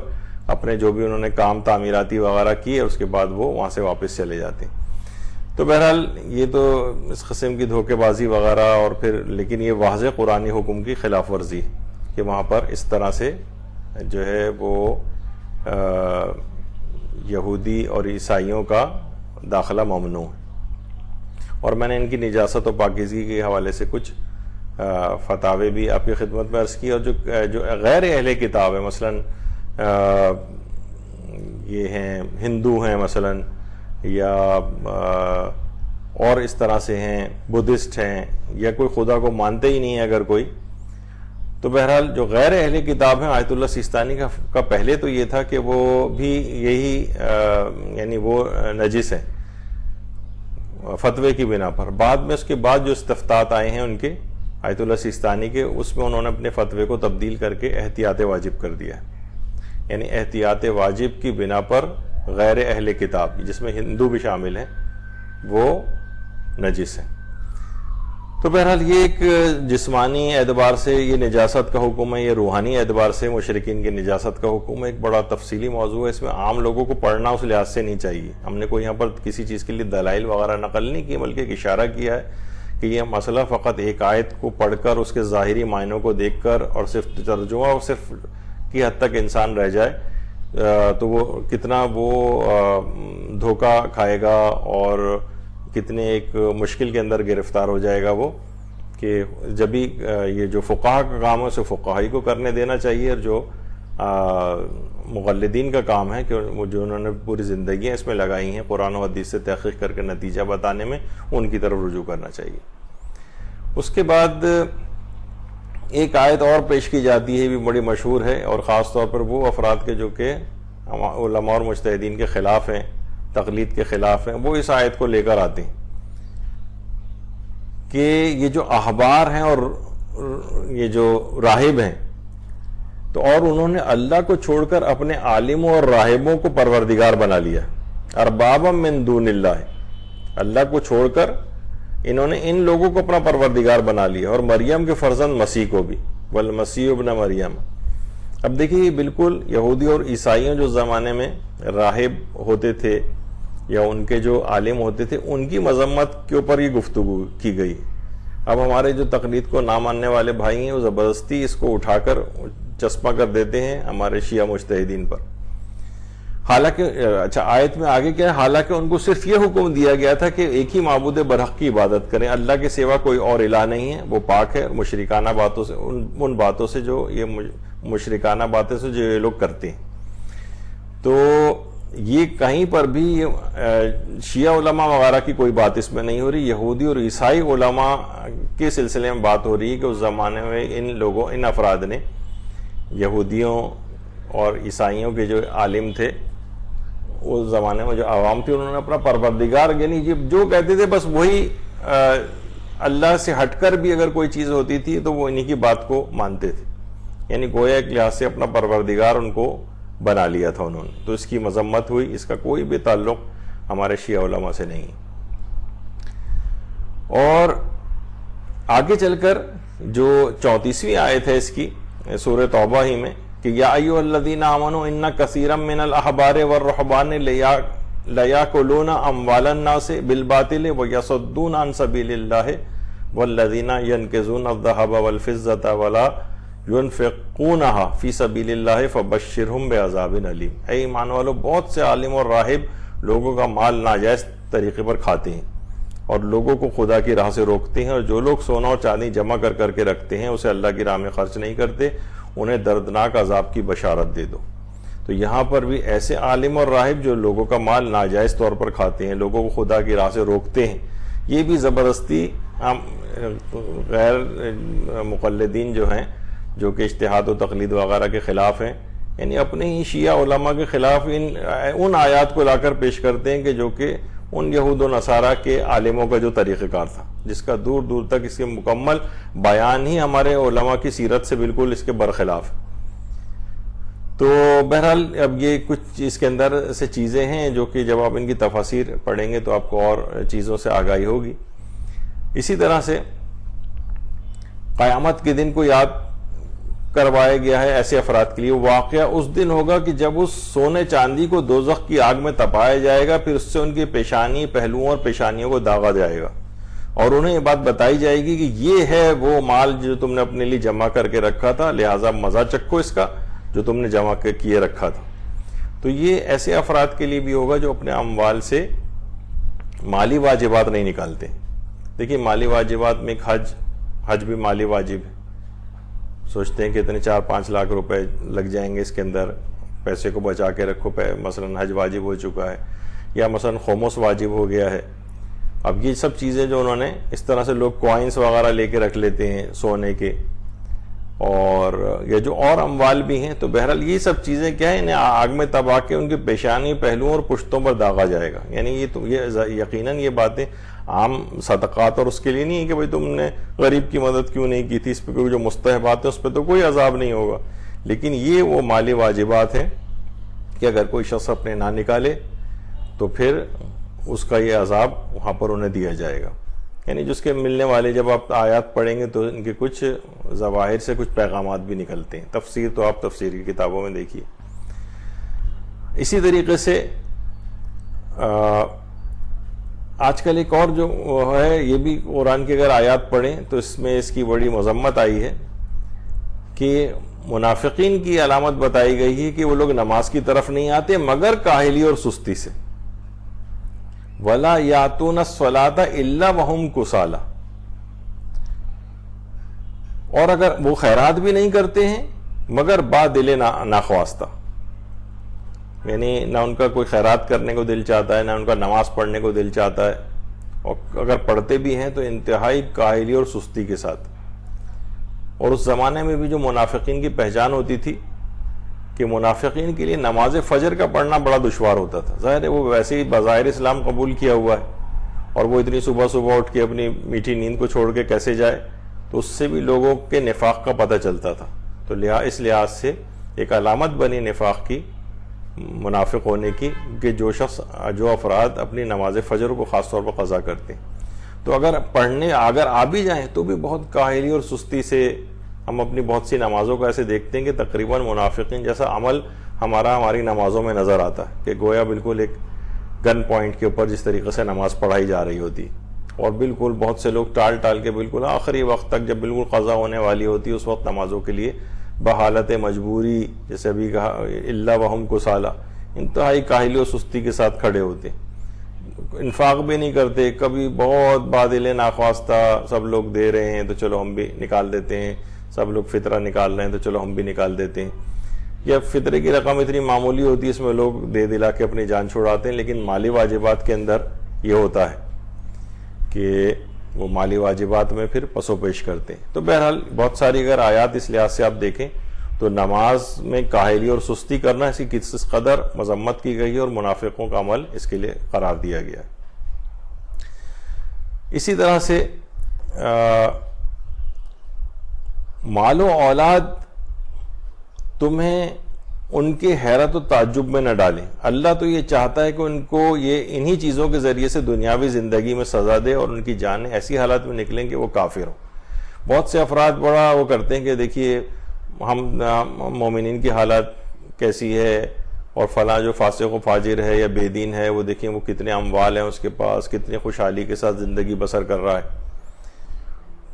اپنے جو بھی انہوں نے کام تعمیراتی وغیرہ کیے، اس کے بعد وہ وہاں سے واپس چلے جاتے ہیں۔ تو بہرحال یہ تو اس قسم کی دھوکے بازی وغیرہ، اور پھر لیکن یہ واضح قرآنی حکم کی خلاف ورزی کہ وہاں پر اس طرح سے جو ہے وہ یہودی اور عیسائیوں کا داخلہ ممنوع ہے۔ اور میں نے ان کی نجاست و پاکیزگی کے حوالے سے کچھ فتاوے بھی آپ کی خدمت میں عرض کی، اور جو غیر اہل کتاب ہے، مثلا یہ ہیں ہندو ہیں مثلا، یا اور اس طرح سے ہیں بدھسٹ ہیں، یا کوئی خدا کو مانتے ہی نہیں ہے اگر کوئی، تو بہرحال جو غیر اہل کتاب ہیں، آیت اللہ سیستانی کا پہلے تو یہ تھا کہ وہ بھی یہی یعنی وہ نجس ہیں فتوے کی بنا پر۔ بعد میں اس کے بعد جو استفتاء آئے ہیں ان کے آیت اللہ سیستانی کے، اس میں انہوں نے اپنے فتوے کو تبدیل کر کے احتیاط واجب کر دیا ہے، یعنی احتیاط واجب کی بنا پر غیر اہل کتاب جس میں ہندو بھی شامل ہیں وہ نجس ہیں۔ تو بہرحال یہ ایک جسمانی اعتبار سے یہ نجاست کا حکم ہے، یہ روحانی اعتبار سے مشرکین کی نجاست کا حکم ہے، ایک بڑا تفصیلی موضوع ہے، اس میں عام لوگوں کو پڑھنا اس لحاظ سے نہیں چاہیے۔ ہم نے کوئی یہاں پر کسی چیز کے لیے دلائل وغیرہ نقل نہیں کی، بلکہ ایک اشارہ کیا ہے کہ یہ مسئلہ فقط ایک آیت کو پڑھ کر اس کے ظاہری معنوں کو دیکھ کر اور صرف ترجمہ اور صرف کی حد تک انسان رہ جائے تو وہ کتنا وہ دھوکہ کھائے گا اور کتنے ایک مشکل کے اندر گرفتار ہو جائے گا وہ، کہ جب بھی یہ جو فقہا کا کام ہے اسے فقہائی کو کرنے دینا چاہیے، اور جو مقلدین کا کام ہے کہ جو انہوں نے پوری زندگیاں اس میں لگائی ہیں قرآن و حدیث سے تحقیق کر کے نتیجہ بتانے میں، ان کی طرف رجوع کرنا چاہیے۔ اس کے بعد ایک آیت اور پیش کی جاتی ہے، بھی بڑی مشہور ہے، اور خاص طور پر وہ افراد کے جو کہ علماء اور مجتہدین کے خلاف ہیں، تقلید کے خلاف ہیں، وہ اس آیت کو لے کر آتے ہیں کہ یہ جو احبار ہیں اور یہ جو راہب ہیں، تو اور انہوں نے اللہ کو چھوڑ کر اپنے عالموں اور راہبوں کو پروردگار بنا لیا، اربابا من دون اللہ، اللہ کو چھوڑ کر انہوں نے ان لوگوں کو اپنا پروردگار بنا لیا، اور مریم کے فرزند مسیح کو بھی، والمسیح ابن مریم۔ اب دیکھیے یہ بالکل یہودی اور عیسائیوں جو زمانے میں راہب ہوتے تھے یا ان کے جو عالم ہوتے تھے، ان کی مذمت کے اوپر یہ گفتگو کی گئی۔ اب ہمارے جو تقلید کو نہ ماننے والے بھائی ہیں وہ زبردستی اس کو اٹھا کر چسپاں کر دیتے ہیں ہمارے شیعہ مجتہدین پر، حالانکہ اچھا آیت میں آگے کیا ہے، حالانکہ ان کو صرف یہ حکم دیا گیا تھا کہ ایک ہی معبود برحق کی عبادت کریں، اللہ کے سوا کوئی اور الہ نہیں ہے، وہ پاک ہے مشرکانہ باتوں سے، ان باتوں سے جو یہ مشرکانہ باتیں سے جو یہ لوگ کرتے ہیں۔ تو یہ کہیں پر بھی شیعہ علماء وغیرہ کی کوئی بات اس میں نہیں ہو رہی، یہودی اور عیسائی علماء کے سلسلے میں بات ہو رہی ہے کہ اس زمانے میں ان افراد نے، یہودیوں اور عیسائیوں کے جو عالم تھے اس زمانے میں، جو عوام تھی، انہوں نے اپنا پروردگار یعنی جو کہتے تھے بس وہی، اللہ سے ہٹ کر بھی اگر کوئی چیز ہوتی تھی تو وہ انہی کی بات کو مانتے تھے، یعنی گویا ایک لحاظ سے اپنا پروردگار ان کو بنا لیا تھا انہوں نے۔ تو اس کی مذمت ہوئی، اس کا کوئی بھی تعلق ہمارے شیعہ علماء سے نہیں۔ اور آگے چل کر جو 34ویں آیت ہے اس کی سورہ توبہ ہی میں کہ یا ایھا الذین آمنوا ان کثیرا من الاحبار والرہبان لیاکلون اموال الناس بالباطل ویصدون عن سبیل اللہ والذین ینکزون الذھب والفضة ولا ينفقونها فی سبیل اللہ فبشرہم بعذاب علیم۔ اے ایمان والو، بہت سے عالم اور راہب لوگوں کا مال ناجائز طریقے پر کھاتے ہیں اور لوگوں کو خدا کی راہ سے روکتے ہیں، اور جو لوگ سونا اور چاندی جمع کر کر کے رکھتے ہیں اسے اللہ کی راہ میں خرچ نہیں کرتے، انہیں دردناک عذاب کی بشارت دے دو۔ تو یہاں پر بھی ایسے عالم اور راہب جو لوگوں کا مال ناجائز طور پر کھاتے ہیں، لوگوں کو خدا کی راہ سے روکتے ہیں، یہ بھی زبردستی غیر مقلدین جو ہیں، جو کہ اجتہاد و تقلید وغیرہ کے خلاف ہیں، یعنی اپنے ہی شیعہ علماء کے خلاف ان آیات کو لا کر پیش کرتے ہیں کہ جو کہ ان یہود و نصارہ کے عالموں کا جو طریقہ کار تھا، جس کا دور دور تک اس کے مکمل بیان ہی ہمارے علماء کی سیرت سے بالکل اس کے برخلاف ہے۔ تو بہرحال اب یہ کچھ اس کے اندر سے چیزیں ہیں جو کہ جب آپ ان کی تفاسیر پڑھیں گے تو آپ کو اور چیزوں سے آگاہی ہوگی۔ اسی طرح سے قیامت کے دن کو یاد کروایا گیا ہے ایسے افراد کے لیے۔ واقعہ اس دن ہوگا کہ جب اس سونے چاندی کو دوزخ کی آگ میں تپایا جائے گا، پھر اس سے ان کی پیشانی، پہلوؤں اور پیشانیوں کو داغا جائے گا، اور انہیں یہ بات بتائی جائے گی کہ یہ ہے وہ مال جو تم نے اپنے لیے جمع کر کے رکھا تھا، لہٰذا مزہ چکھو اس کا جو تم نے جمع کیے رکھا تھا۔ تو یہ ایسے افراد کے لیے بھی ہوگا جو اپنے اموال سے مالی واجبات نہیں نکالتے۔ دیکھیے مالی واجبات میں ایک حج بھی مالی واجب ہے، سوچتے ہیں کہ اتنے 4-5 لاکھ روپے لگ جائیں گے اس کے اندر، پیسے کو بچا کے رکھو، مثلا حج واجب ہو چکا ہے، یا مثلا خمس واجب ہو گیا ہے۔ اب یہ سب چیزیں جو انہوں نے اس طرح سے لوگ کوائنس وغیرہ لے کے رکھ لیتے ہیں سونے کے، اور یہ جو اور اموال بھی ہیں، تو بہرحال یہ سب چیزیں کیا ہیں، انہیں آگ میں تبا کے ان کی پیشانی، پہلوؤں اور پشتوں پر داغا جائے گا۔ یعنی یہ یقیناً یہ باتیں عام صدقات اور اس کے لیے نہیں ہے کہ بھئی تم نے غریب کی مدد کیوں نہیں کی تھی، اس پہ جو مستحبات ہیں اس پہ تو کوئی عذاب نہیں ہوگا، لیکن یہ وہ مالی واجبات ہیں کہ اگر کوئی شخص اپنے نہ نکالے تو پھر اس کا یہ عذاب وہاں پر انہیں دیا جائے گا۔ یعنی جس کے ملنے والے جب آپ آیات پڑھیں گے تو ان کے کچھ ظواہر سے کچھ پیغامات بھی نکلتے ہیں۔ تفسیر تو آپ تفسیر کی کتابوں میں دیکھیے۔ اسی طریقے سے آج کل ایک اور جو ہے، یہ بھی قرآن کی اگر آیات پڑھیں تو اس میں اس کی بڑی مذمت آئی ہے کہ منافقین کی علامت بتائی گئی ہے کہ وہ لوگ نماز کی طرف نہیں آتے مگر کاہلی اور سستی سے۔ وَلَا يَأْتُونَ الصَّلَاةَ إِلَّا وَهُمْ كُسَالَىٰ، اور اگر وہ خیرات بھی نہیں کرتے ہیں مگر با دل ناخواستہ، یعنی نہ ان کا کوئی خیرات کرنے کو دل چاہتا ہے، نہ ان کا نماز پڑھنے کو دل چاہتا ہے، اور اگر پڑھتے بھی ہیں تو انتہائی کاہلی اور سستی کے ساتھ۔ اور اس زمانے میں بھی جو منافقین کی پہچان ہوتی تھی کہ منافقین کے لیے نماز فجر کا پڑھنا بڑا دشوار ہوتا تھا۔ ظاہر ہے وہ ویسے ہی بظاہر اسلام قبول کیا ہوا ہے، اور وہ اتنی صبح صبح اٹھ کے اپنی میٹھی نیند کو چھوڑ کے کیسے جائے، تو اس سے بھی لوگوں کے نفاق کا پتہ چلتا تھا۔ تو اس لحاظ سے ایک علامت بنی نفاق کی، منافق ہونے کی، کہ جو افراد اپنی نماز فجر کو خاص طور پر قضا کرتے ہیں۔ تو اگر آ بھی جائیں تو بھی بہت کاہلی اور سستی سے، ہم اپنی بہت سی نمازوں کو ایسے دیکھتے ہیں کہ تقریباً منافقین جیسا عمل ہماری نمازوں میں نظر آتا ہے، کہ گویا بالکل ایک گن پوائنٹ کے اوپر جس طریقے سے نماز پڑھائی جا رہی ہوتی، اور بالکل بہت سے لوگ ٹال کے بالکل آخری وقت تک جب بالکل قضا ہونے والی ہوتی اس وقت نمازوں کے لیے بحالت مجبوری، جیسے ابھی کہا الا وہم کسالى، انتہائی کاہلی اور سستی کے ساتھ کھڑے ہوتے، انفاق بھی نہیں کرتے، کبھی بہت بادل ناخواستہ سب لوگ دے رہے ہیں تو چلو ہم بھی نکال دیتے ہیں، سب لوگ فطرہ نکال رہے ہیں تو چلو ہم بھی نکال دیتے ہیں، یا فطرے کی رقم اتنی معمولی ہوتی ہے اس میں لوگ دے دلا کے اپنی جان چھڑاتے ہیں، لیکن مالی واجبات کے اندر یہ ہوتا ہے کہ وہ مالی واجبات میں پھر پسو پیش کرتے ہیں۔ تو بہرحال بہت ساری اگر آیات اس لحاظ سے آپ دیکھیں تو نماز میں کاہلی اور سستی کرنا اس کی کس قدر مذمت کی گئی ہے، اور منافقوں کا عمل اس کے لیے قرار دیا گیا ہے۔ اسی طرح سے مال و اولاد تمہیں ان کے حیرت و تعجب میں نہ ڈالیں۔ اللہ تو یہ چاہتا ہے کہ ان کو یہ انہی چیزوں کے ذریعے سے دنیاوی زندگی میں سزا دے، اور ان کی جانیں ایسی حالت میں نکلیں کہ وہ کافر ہوں۔ بہت سے افراد بڑا وہ کرتے ہیں کہ دیکھیے ہم مومنین کی حالت کیسی ہے، اور فلاں جو فاسق و فاجر ہے یا بے دین ہے وہ دیکھیں وہ کتنے اموال ہیں اس کے پاس، کتنی خوشحالی کے ساتھ زندگی بسر کر رہا ہے،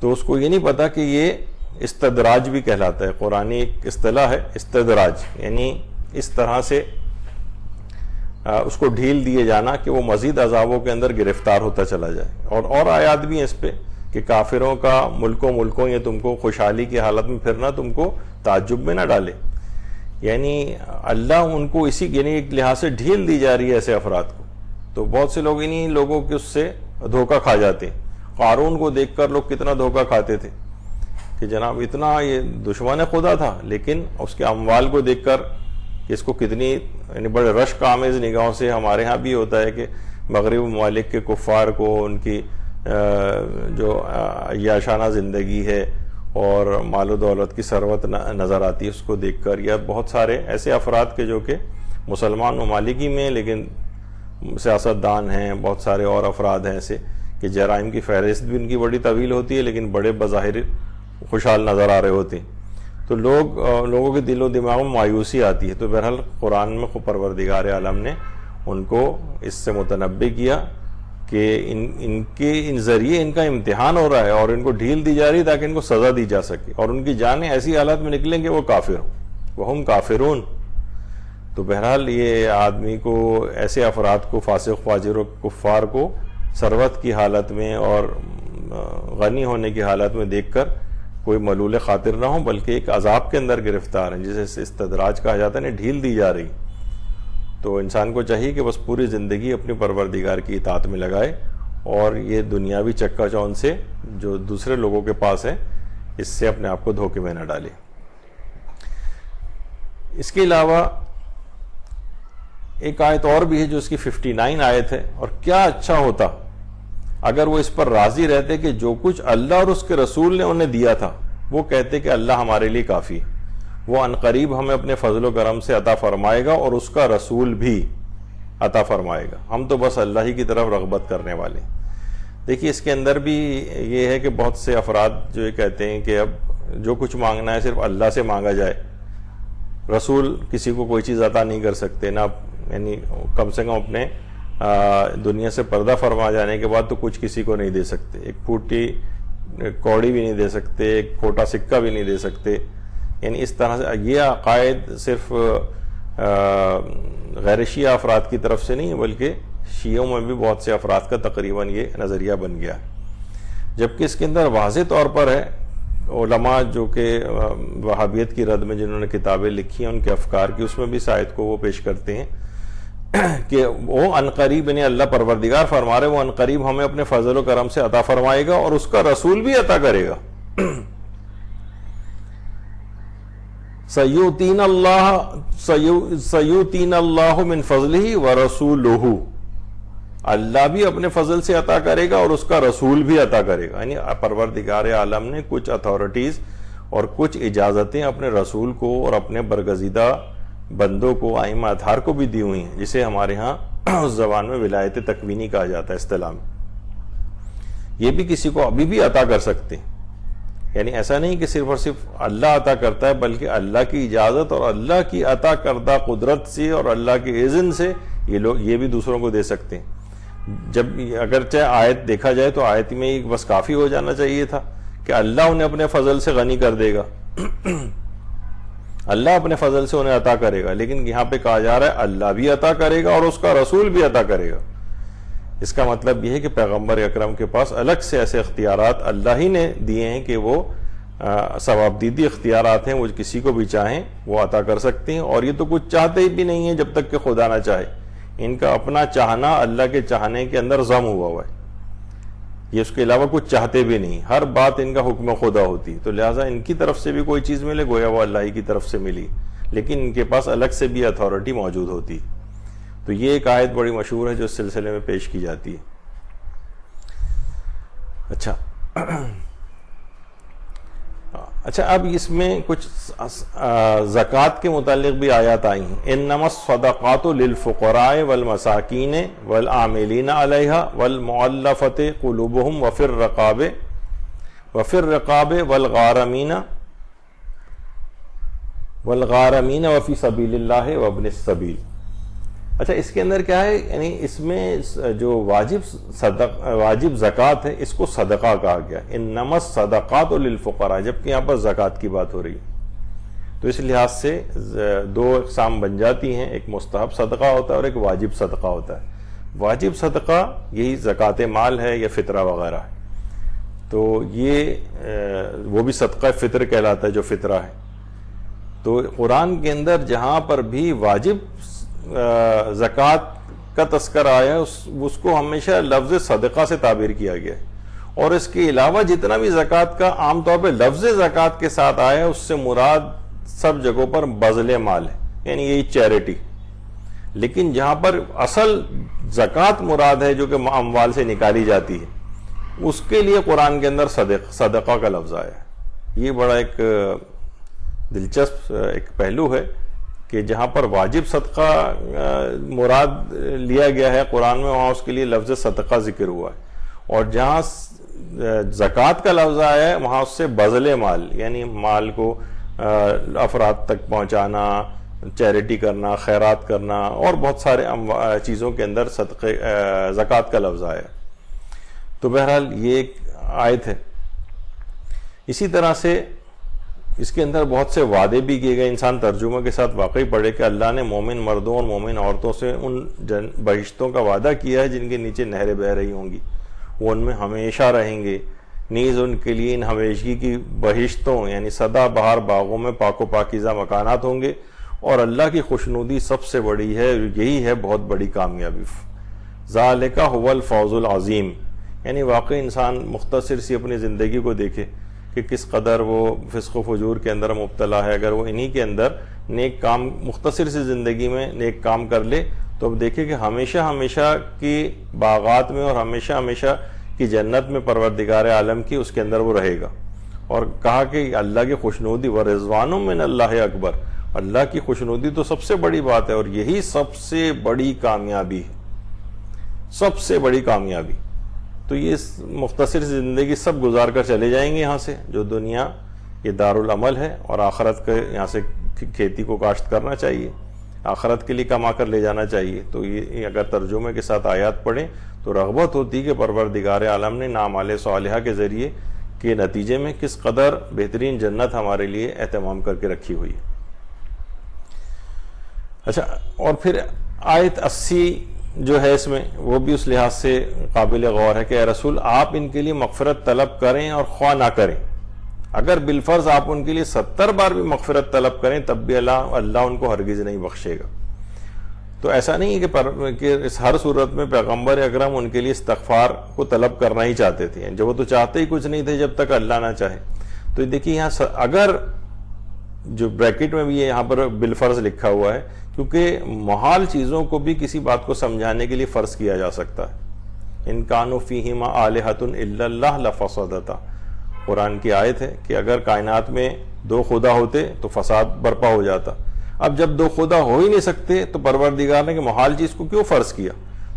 تو اس کو یہ نہیں پتا کہ یہ استدراج بھی کہلاتا ہے، قرآنی ایک اصطلاح ہے استدراج، یعنی اس طرح سے اس کو ڈھیل دیے جانا کہ وہ مزید عذابوں کے اندر گرفتار ہوتا چلا جائے۔ اور آیات بھی ہیں اس پہ کہ کافروں کا ملکوں یہ تم کو خوشحالی کی حالت میں پھرنا تم کو تعجب میں نہ ڈالے، یعنی اللہ ان کو یعنی ایک لحاظ سے ڈھیل دی جا رہی ہے ایسے افراد کو۔ تو بہت سے لوگ انہی لوگوں کے اس سے دھوکہ کھا جاتے ہیں۔ قارون کو دیکھ کر لوگ کتنا دھوکہ کھاتے تھے کہ جناب اتنا یہ دشمن خدا تھا، لیکن اس کے اموال کو دیکھ کر کہ اس کو کتنی یعنی بڑے رشک آمیز نگاہوں سے، ہمارے ہاں بھی ہوتا ہے کہ مغرب ممالک کے کفار کو ان کی جو عیاشانہ زندگی ہے اور مال و دولت کی ثروت نظر آتی ہے اس کو دیکھ کر، یا بہت سارے ایسے افراد کے جو کہ مسلمان ممالک ہی میں لیکن سیاستدان ہیں، بہت سارے اور افراد ہیں ایسے کہ جرائم کی فہرست بھی ان کی بڑی طویل ہوتی ہے لیکن بڑے بظاہر خوشحال نظر آ رہے ہوتے ہیں، تو لوگوں کے دل و دماغ میں مایوسی آتی ہے۔ تو بہرحال قرآن میں خود پروردگار عالم نے ان کو اس سے متنبہ کیا کہ ان ذریعے ان کا امتحان ہو رہا ہے اور ان کو ڈھیل دی جا رہی ہے تاکہ ان کو سزا دی جا سکے اور ان کی جانیں ایسی حالت میں نکلیں کہ وہ کافر ہوں، وہم کافرون۔ تو بہرحال یہ آدمی کو، ایسے افراد کو، فاسق فاجر و کفار کو ثروت کی حالت میں اور غنی ہونے کی حالت میں دیکھ کر کوئی ملول خاطر نہ ہو، بلکہ ایک عذاب کے اندر گرفتار ہیں جسے استدراج کہا جاتا ہے، ڈھیل دی جا رہی۔ تو انسان کو چاہیے کہ بس پوری زندگی اپنی پروردگار کی اطاعت میں لگائے اور یہ دنیاوی چکا چوند سے جو دوسرے لوگوں کے پاس ہے اس سے اپنے آپ کو دھوکے میں نہ ڈالے۔ اس کے علاوہ ایک آیت اور بھی ہے جو اس کی 59 آیت ہے، اور کیا اچھا ہوتا اگر وہ اس پر راضی رہتے کہ جو کچھ اللہ اور اس کے رسول نے انہیں دیا تھا وہ کہتے کہ اللہ ہمارے لیے کافی ہے، وہ عنقریب ہمیں اپنے فضل و کرم سے عطا فرمائے گا اور اس کا رسول بھی عطا فرمائے گا، ہم تو بس اللہ ہی کی طرف رغبت کرنے والے ہیں۔ دیکھیے اس کے اندر بھی یہ ہے کہ بہت سے افراد جو یہ کہتے ہیں کہ اب جو کچھ مانگنا ہے صرف اللہ سے مانگا جائے، رسول کسی کو کوئی چیز عطا نہیں کر سکتے، نہ یعنی کم سے کم اپنے دنیا سے پردہ فرما جانے کے بعد تو کچھ کسی کو نہیں دے سکتے، ایک پھوٹی کوڑی بھی نہیں دے سکتے، ایک کھوٹا سکہ بھی نہیں دے سکتے۔ یعنی اس طرح سے یہ عقائد صرف غیر شیعہ افراد کی طرف سے نہیں ہے بلکہ شیعوں میں بھی بہت سے افراد کا تقریباً یہ نظریہ بن گیا، جبکہ اس کے اندر واضح طور پر ہے علماء جو کہ وہابیت کی رد میں جنہوں نے کتابیں لکھی ہیں ان کے افکار کی، اس میں بھی اس آیت کو وہ پیش کرتے ہیں کہ وہ عنقریب، یعنی اللہ پروردگار فرما رہے وہ عنقریب ہمیں اپنے فضل و کرم سے عطا فرمائے گا اور اس کا رسول بھی عطا کرے گا۔ سیؤتین اللہ من فضلہ ورسولہ، اللہ بھی اپنے فضل سے عطا کرے گا اور اس کا رسول بھی عطا کرے گا، یعنی پروردگار عالم نے کچھ اتھارٹیز اور کچھ اجازتیں اپنے رسول کو اور اپنے برگزیدہ بندوں کو، ائمہ اطہار کو بھی دی ہوئی ہیں، جسے ہمارے ہاں اس زبان میں ولایت تکوینی کہا جاتا ہے اصطلاح میں۔ یہ بھی کسی کو ابھی بھی عطا کر سکتے ہیں، یعنی ایسا نہیں کہ صرف اور صرف اللہ عطا کرتا ہے بلکہ اللہ کی اجازت اور اللہ کی عطا کردہ قدرت سے اور اللہ کے اذن سے یہ لوگ یہ بھی دوسروں کو دے سکتے ہیں۔ جب اگرچہ آیت دیکھا جائے تو آیت میں ہی بس کافی ہو جانا چاہیے تھا کہ اللہ انہیں اپنے فضل سے غنی کر دے گا، اللہ اپنے فضل سے انہیں عطا کرے گا، لیکن یہاں پہ کہا جا رہا ہے اللہ بھی عطا کرے گا اور اس کا رسول بھی عطا کرے گا۔ اس کا مطلب یہ ہے کہ پیغمبر اکرم کے پاس الگ سے ایسے اختیارات اللہ ہی نے دیے ہیں کہ وہ ثوابدیدی اختیارات ہیں، وہ کسی کو بھی چاہیں وہ عطا کر سکتے ہیں، اور یہ تو کچھ چاہتے بھی نہیں ہیں جب تک کہ خدا نہ چاہے، ان کا اپنا چاہنا اللہ کے چاہنے کے اندر ضم ہوا ہے، یہ اس کے علاوہ کچھ چاہتے بھی نہیں، ہر بات ان کا حکم خدا ہوتی، تو لہٰذا ان کی طرف سے بھی کوئی چیز ملے گویا وہ اللہ ہی کی طرف سے ملی، لیکن ان کے پاس الگ سے بھی اتھارٹی موجود ہوتی۔ تو یہ ایک آیت بڑی مشہور ہے جو اس سلسلے میں پیش کی جاتی ہے۔ اچھا اب اس میں کچھ زکوٰۃ کے متعلق بھی آیات آئی ہیں۔ انما الصدقات للفقراء والمساکین والعاملین علیہا والمؤلفۃ قلوبہم وفی الرقاب والغارمین وفی سبیل اللہ وابن السبیل۔ اچھا اس کے اندر کیا ہے، یعنی اس میں جو واجب زکوٰۃ ہے اس کو صدقہ کہا گیا، انما الصدقات للفقراء، جبکہ یہاں پر زکوٰۃ کی بات ہو رہی ہے، تو اس لحاظ سے دو اقسام بن جاتی ہیں، ایک مستحب صدقہ ہوتا ہے اور ایک واجب صدقہ ہوتا ہے۔ واجب صدقہ یہی زکوٰۃ مال ہے یا فطرہ وغیرہ ہے، تو یہ وہ بھی صدقہ فطر کہلاتا ہے جو فطرہ ہے۔ تو قرآن کے اندر جہاں پر بھی واجب زکوٰۃ کا تذکر آیا اس کو ہمیشہ لفظ صدقہ سے تعبیر کیا گیا ہے، اور اس کے علاوہ جتنا بھی زکوٰۃ کا عام طور پہ لفظ زکوٰۃ کے ساتھ آیا اس سے مراد سب جگہوں پر بذل مال ہے، یعنی یہی چیریٹی، لیکن جہاں پر اصل زکوٰۃ مراد ہے جو کہ اموال سے نکالی جاتی ہے، اس کے لیے قرآن کے اندر صدقہ کا لفظ آیا ہے۔ یہ بڑا ایک دلچسپ ایک پہلو ہے کہ جہاں پر واجب صدقہ مراد لیا گیا ہے قرآن میں، وہاں اس کے لیے لفظ صدقہ ذکر ہوا ہے، اور جہاں زکوٰۃ کا لفظ آیا ہے وہاں اس سے بذل مال، یعنی مال کو افراد تک پہنچانا، چیریٹی کرنا، خیرات کرنا، اور بہت سارے چیزوں کے اندر زکوٰۃ کا لفظ آیا ہے۔ تو بہرحال یہ ایک آیت ہے۔ اسی طرح سے اس کے اندر بہت سے وعدے بھی کیے گئے، انسان ترجمہ کے ساتھ واقعی پڑھے کہ اللہ نے مومن مردوں اور مومن عورتوں سے ان بہشتوں کا وعدہ کیا ہے جن کے نیچے نہریں بہہ رہی ہوں گی، وہ ان میں ہمیشہ رہیں گے، نیز ان کے لیے ان ہمیشگی کی بہشتوں یعنی سدا بہار باغوں میں پاک و پاکیزہ مکانات ہوں گے، اور اللہ کی خوشنودی سب سے بڑی ہے، یہی ہے بہت بڑی کامیابی۔ ذالک هو الفوز العظیم، یعنی واقعی انسان مختصر سی اپنی زندگی کو دیکھے کہ کس قدر وہ فسق و فجور کے اندر مبتلا ہے، اگر وہ انہی کے اندر نیک کام مختصر سی زندگی میں نیک کام کر لے تو اب دیکھے کہ ہمیشہ ہمیشہ کی باغات میں اور ہمیشہ ہمیشہ کی جنت میں پروردگار عالم کی اس کے اندر وہ رہے گا۔ اور کہا کہ اللہ کی خوشنودی ورضوان من اللہ اکبر، اللہ کی خوشنودی تو سب سے بڑی بات ہے، اور یہی سب سے بڑی کامیابی ہے، سب سے بڑی کامیابی۔ تو یہ مختصر زندگی سب گزار کر چلے جائیں گے یہاں سے، جو دنیا یہ دارالعمل ہے، اور آخرت کے یہاں سے کھیتی کو کاشت کرنا چاہیے، آخرت کے لیے کما کر لے جانا چاہیے۔ تو یہ اگر ترجمے کے ساتھ آیات پڑھیں تو رغبت ہوتی کہ پروردگار عالم نے اعمال صالحہ کے ذریعے کے نتیجے میں کس قدر بہترین جنت ہمارے لیے اہتمام کر کے رکھی ہوئی ہے۔ اچھا، اور پھر آیت 80 جو ہے اس میں وہ بھی اس لحاظ سے قابل غور ہے کہ اے رسول آپ ان کے لیے مغفرت طلب کریں اور خواہ نہ کریں، اگر بالفرض آپ ان کے لیے 70 بار بھی مغفرت طلب کریں تب بھی اللہ ان کو ہرگز نہیں بخشے گا۔ تو ایسا نہیں ہے کہ اس ہر صورت میں پیغمبر اکرم ان کے لیے استغفار کو طلب کرنا ہی چاہتے تھے، جب وہ تو چاہتے ہی کچھ نہیں تھے جب تک اللہ نہ چاہے۔ تو دیکھیے یہاں اگر جو بریکٹ میں بھی یہاں پر بالفرض لکھا ہوا ہے، کیونکہ محال چیزوں کو بھی کسی بات کو سمجھانے کے لیے فرض کیا جا سکتا ہے۔ ان کانوا فیہما الہۃ الا اللہ لفسدتا، قرآن کی آیت ہے کہ اگر کائنات میں 2 خدا ہوتے تو فساد برپا ہو جاتا۔ اب جب 2 خدا ہو ہی نہیں سکتے تو پروردگار نے کہ محال چیز کو کیوں فرض کیا؟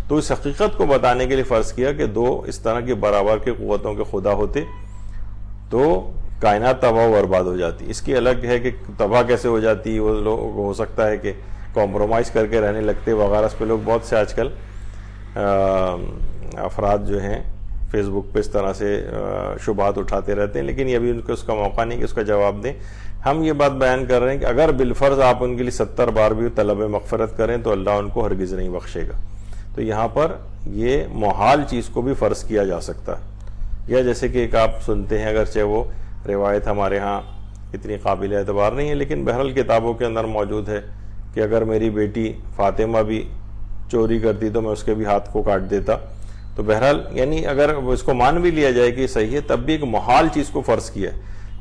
تو اس حقیقت کو بتانے کے لیے فرض کیا کہ 2 اس طرح کے برابر کے قوتوں کے خدا ہوتے تو کائنات تباہ و برباد ہو جاتی۔ اس کی الگ ہے کہ تباہ کیسے ہو جاتی، وہ لوگ ہو سکتا ہے کہ کمپرومائز کر کے رہنے لگتے وغیرہ، اس پہ لوگ بہت سے آج کل افراد جو ہیں فیس بک پہ اس طرح سے شبہات اٹھاتے رہتے ہیں، لیکن یہ ابھی ان کو اس کا موقع نہیں کہ اس کا جواب دیں۔ ہم یہ بات بیان کر رہے ہیں کہ اگر بالفرض آپ ان کے لیے 70 بار بھی طلب مغفرت کریں تو اللہ ان کو ہرگز نہیں بخشے گا۔ تو یہاں پر یہ محال چیز کو بھی فرض کیا جا سکتا ہے، یا جیسے کہ ایک آپ سنتے ہیں، اگرچہ وہ روایت ہمارے ہاں اتنی قابل اعتبار نہیں ہے لیکن بہرحال کتابوں کے اندر موجود ہے کہ اگر میری بیٹی فاطمہ بھی چوری کرتی تو میں اس کے بھی ہاتھ کو کاٹ دیتا۔ تو بہرحال یعنی اگر اس کو مان بھی لیا جائے کہ صحیح ہے، تب بھی ایک محال چیز کو فرض کیا ہے۔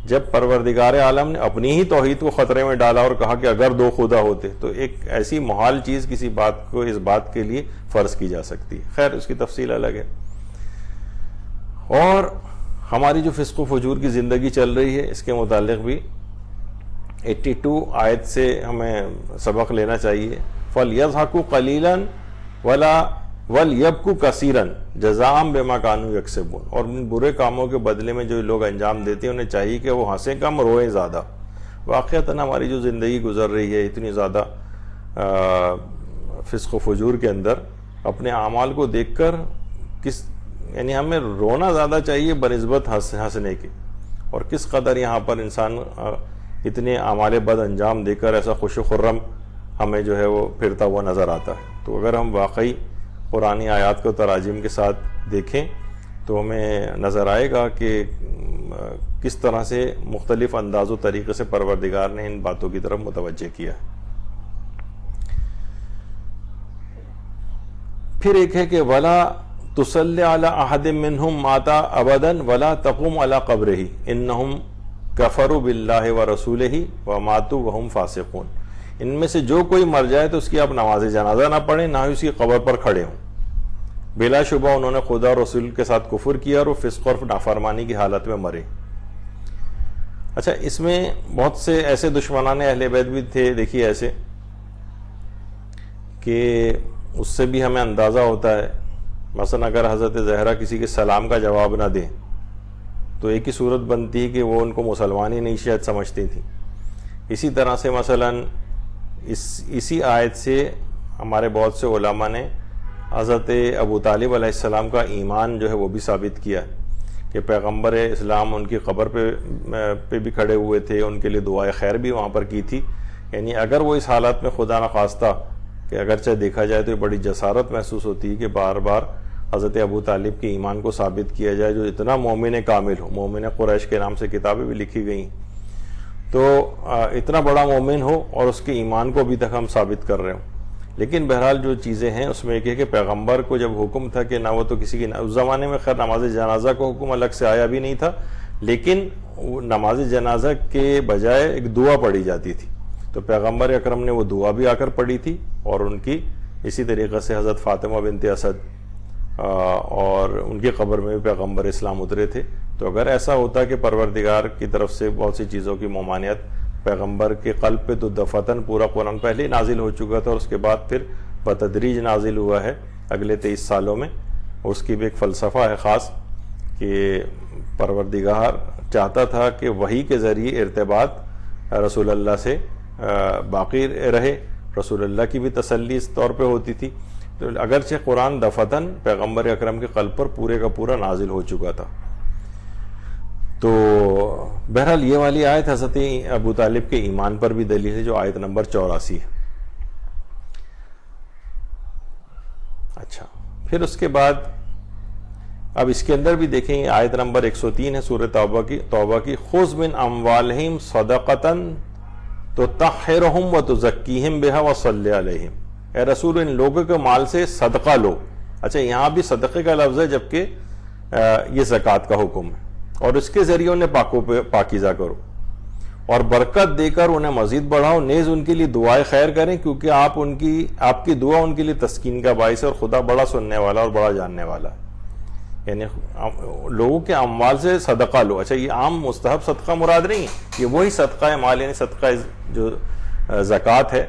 جب پروردگار عالم نے اپنی ہی توحید کو خطرے میں ڈالا اور کہا کہ اگر 2 خدا ہوتے، تو ایک ایسی محال چیز کسی بات کو اس بات کے لیے فرض کی جا سکتی ہے۔ خیر اس کی تفصیل الگ ہے۔ اور ہماری جو فسق و فجور کی زندگی چل رہی ہے اس کے متعلق بھی 82 آیت سے ہمیں سبق لینا چاہیے۔ فَلْيَضْحَكُوا قَلِيلًا وَلْيَبْكُوا كَثِيرًا جَزَاءً بِمَا كَانُوا يَكْسِبُونَ، اور ان برے کاموں کے بدلے میں جو لوگ انجام دیتے ہیں انہیں چاہیے کہ وہ ہنسیں کم روئیں زیادہ۔ واقعتاً ہماری جو زندگی گزر رہی ہے اتنی زیادہ فسق و فجور کے اندر، اپنے اعمال کو دیکھ کر یعنی ہمیں رونا زیادہ چاہیے بنسبت ہنسنے کے، اور کس قدر یہاں پر انسان اتنے اعمال بد انجام دے کر ایسا خوش و خرم ہمیں جو ہے وہ پھرتا ہوا نظر آتا ہے۔ تو اگر ہم واقعی قرآنی آیات کو تراجم کے ساتھ دیکھیں تو ہمیں نظر آئے گا کہ کس طرح سے مختلف انداز و طریقے سے پروردگار نے ان باتوں کی طرف متوجہ کیا۔ پھر ایک ہے کہ وَلَا تُصَلِّ عَلَىٰ أَحَدٍ مِّنْهُمْ مَاتَ أَبَدًا وَلَا تَقُمْ عَلَىٰ قَبْرِهِ إِنَّهُمْ كَفَرُوا بِاللَّهِ وَرَسُولِهِ وَمَاتُوا وَهُمْ فَاسِقُونَ، ان میں سے جو کوئی مر جائے تو اس کی آپ نماز جنازہ نہ پڑھیں، نہ ہی اس کی قبر پر کھڑے ہوں۔ بلا شبہ انہوں نے خدا اور رسول کے ساتھ کفر کیا اور وہ فسق اور نافرمانی کی حالت میں مرے۔ اچھا، اس میں بہت سے ایسے دشمنان اہل بیت بھی تھے، دیکھیے ایسے کہ اس سے بھی ہمیں اندازہ ہوتا ہے، مثلا اگر حضرت زہرا کسی کے سلام کا جواب نہ دیں تو ایک ہی صورت بنتی ہے کہ وہ ان کو مسلمان ہی نہیں شاید سمجھتی تھی۔ اسی طرح سے مثلا اسی آیت سے ہمارے بہت سے علماء نے حضرت ابو طالب علیہ السلام کا ایمان جو ہے وہ بھی ثابت کیا کہ پیغمبر اسلام ان کی قبر پہ بھی کھڑے ہوئے تھے، ان کے لیے دعائے خیر بھی وہاں پر کی تھی۔ یعنی اگر وہ اس حالت میں خدا نخواستہ کہ اگرچہ دیکھا جائے تو یہ بڑی جسارت محسوس ہوتی ہے کہ بار بار حضرت ابو طالب کے ایمان کو ثابت کیا جائے، جو اتنا مومن کامل ہو، مومن قریش کے نام سے کتابیں بھی لکھی گئیں، تو اتنا بڑا مومن ہو اور اس کے ایمان کو ابھی تک ہم ثابت کر رہے ہوں۔ لیکن بہرحال جو چیزیں ہیں اس میں ایک ہے کہ پیغمبر کو جب حکم تھا کہ نہ وہ تو کسی کی، اس زمانے میں خیر نماز جنازہ کو حکم الگ سے آیا بھی نہیں تھا، لیکن نماز جنازہ کے بجائے ایک دعا پڑھی جاتی تھی، تو پیغمبر اکرم نے وہ دعا بھی آ کر پڑھی تھی، اور ان کی اسی طریقے سے حضرت فاطمہ بنت اسد اور ان کی قبر میں بھی پیغمبر اسلام اترے تھے۔ تو اگر ایسا ہوتا کہ پروردگار کی طرف سے بہت سی چیزوں کی ممانعت پیغمبر کے قلب پہ، تو دفعتاً پورا قرآن پہلے ہی نازل ہو چکا تھا، اور اس کے بعد پھر بتدریج نازل ہوا ہے اگلے 23 سالوں میں۔ اس کی بھی ایک فلسفہ ہے خاص کہ پروردگار چاہتا تھا کہ وحی کے ذریعے ارتباط رسول اللہ سے باقی رہے، رسول اللہ کی بھی تسلی اس طور پہ ہوتی تھی۔ تو اگرچہ قرآن دفعتاً پیغمبر اکرم کے قلب پر پورے کا پورا نازل ہو چکا تھا۔ تو بہرحال یہ والی آیت حضرت ابو طالب کے ایمان پر بھی دلیل ہے، جو آیت نمبر 84 ہے۔ اچھا، پھر اس کے بعد اب اس کے اندر بھی دیکھیں، آیت نمبر 103 ہے سورہ توبہ کی، خذ من اموالہم صدقۃ تطہرہم وتزکیہم بہا وصلی علیہم، اے رسول ان لوگوں کے مال سے صدقہ لو۔ اچھا، یہاں بھی صدقے کا لفظ ہے، جبکہ یہ زکوٰۃ کا حکم ہے، اور اس کے ذریعے انہیں پاکیزہ کرو اور برکت دے کر انہیں مزید بڑھاؤ، نیز ان کے لیے دعائے خیر کریں، کیونکہ آپ کی دعا ان کے لیے تسکین کا باعث ہے، اور خدا بڑا سننے والا اور بڑا جاننے والا ہے۔ یعنی لوگوں کے اموال سے صدقہ لو۔ اچھا، یہ عام مستحب صدقہ مراد نہیں ہے، یہ وہی صدقہ ہے مال، یعنی صدقہ جو زکوٰۃ ہے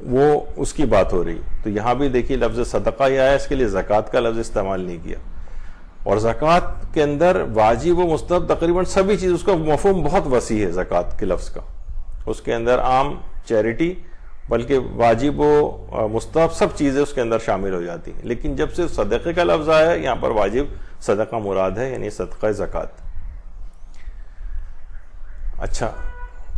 وہ اس کی بات ہو رہی ہے۔ تو یہاں بھی دیکھیے لفظ صدقہ یہ آیا، اس کے لیے زکوٰۃ کا لفظ استعمال نہیں کیا۔ اور زکوٰۃ کے اندر واجب و مستحب تقریباً سبھی چیز، اس کا مفہوم بہت وسیع ہے زکوٰۃ کے لفظ کا، اس کے اندر عام چیریٹی بلکہ واجب و مستحب سب چیزیں اس کے اندر شامل ہو جاتی ہیں۔ لیکن جب سے صدقے کا لفظ آیا ہے، یہاں پر واجب صدقہ مراد ہے، یعنی صدقہ زکوٰۃ۔ اچھا،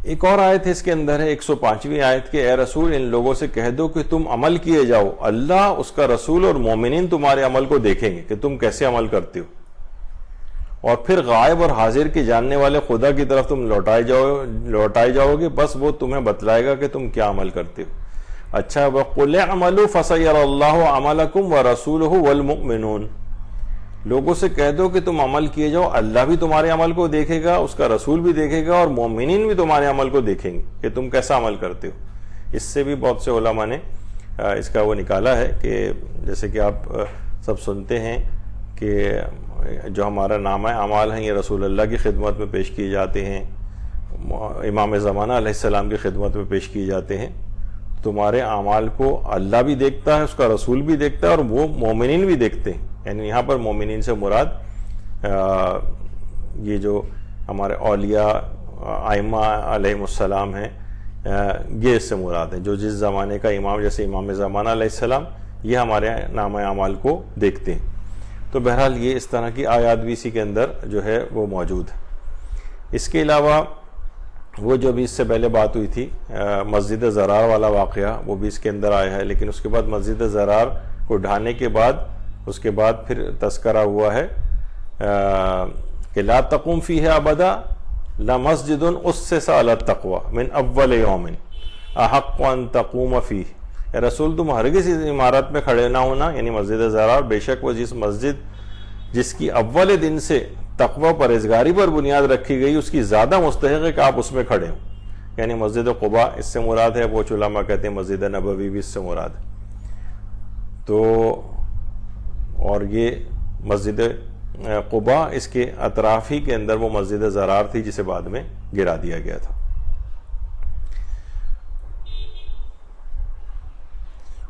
ایک اور آیت ہے اس کے اندر ہے 105ویں آیت کہ اے رسول ان لوگوں سے کہہ دو کہ تم عمل کیے جاؤ، اللہ، اس کا رسول اور مومنین تمہارے عمل کو دیکھیں گے کہ تم کیسے عمل کرتے ہو، اور پھر غائب اور حاضر کے جاننے والے خدا کی طرف تم لوٹائے جاؤ گے، بس وہ تمہیں بتلائے گا کہ تم کیا عمل کرتے ہو۔ اچھا، وَقُلْ اعْمَلُوا فَسَيَرَى اللَّهُ عَمَلَكُمْ وَرَسُولُهُ وَالْمُؤْمِنُونَ، لوگوں سے کہہ دو کہ تم عمل کیے جاؤ، اللہ بھی تمہارے عمل کو دیکھے گا، اس کا رسول بھی دیکھے گا، اور مومنین بھی تمہارے عمل کو دیکھیں گے کہ تم کیسا عمل کرتے ہو۔ اس سے بھی بہت سے علماء نے اس کا وہ نکالا ہے کہ جیسے کہ آپ سب سنتے ہیں کہ جو ہمارا نامہ اعمال ہیں یہ رسول اللہ کی خدمت میں پیش کیے جاتے ہیں، امام زمانہ علیہ السلام کی خدمت میں پیش کیے جاتے ہیں۔ تمہارے اعمال کو اللہ بھی دیکھتا ہے، اس کا رسول بھی دیکھتا ہے، اور وہ مومنین بھی دیکھتے ہیں۔ یعنی یہاں پر مومنین سے مراد یہ جو ہمارے اولیاء ائمہ علیہم السلام ہیں، یہ اس سے مراد ہیں، جو جس زمانے کا امام، جیسے امام زمانہ علیہ السلام، یہ ہمارے نامہ اعمال کو دیکھتے ہیں۔ تو بہرحال یہ اس طرح کی آیات بھی اسی کے اندر جو ہے وہ موجود ہے۔ اس کے علاوہ وہ جو بھی اس سے پہلے بات ہوئی تھی مسجد زرار والا واقعہ، وہ بھی اس کے اندر آیا ہے، لیکن اس کے بعد مسجد زرار کو ڈھانے کے بعد اس کے بعد پھر تذکرہ ہوا ہے کہ لا تقوم فیہ ابدا لمسجد اسس علی التقوی من اول یوم احق ان تقوم فیہ، اے رسول تم ہرگز اس عمارت میں کھڑے نہ ہونا، یعنی مسجد زرار، بے شک وہ جس مسجد جس کی اول دن سے تقوی پرہیزگاری پر بنیاد رکھی گئی، اس کی زیادہ مستحق ہے کہ آپ اس میں کھڑے ہوں۔ یعنی مسجد قباء اس سے مراد ہے، وہ علماء کہتے ہیں مسجد نبوی بھی اس سے مراد ہے. تو اور یہ مسجد قباء اس کے اطراف ہی کے اندر وہ مسجد زرار تھی جسے بعد میں گرا دیا گیا تھا.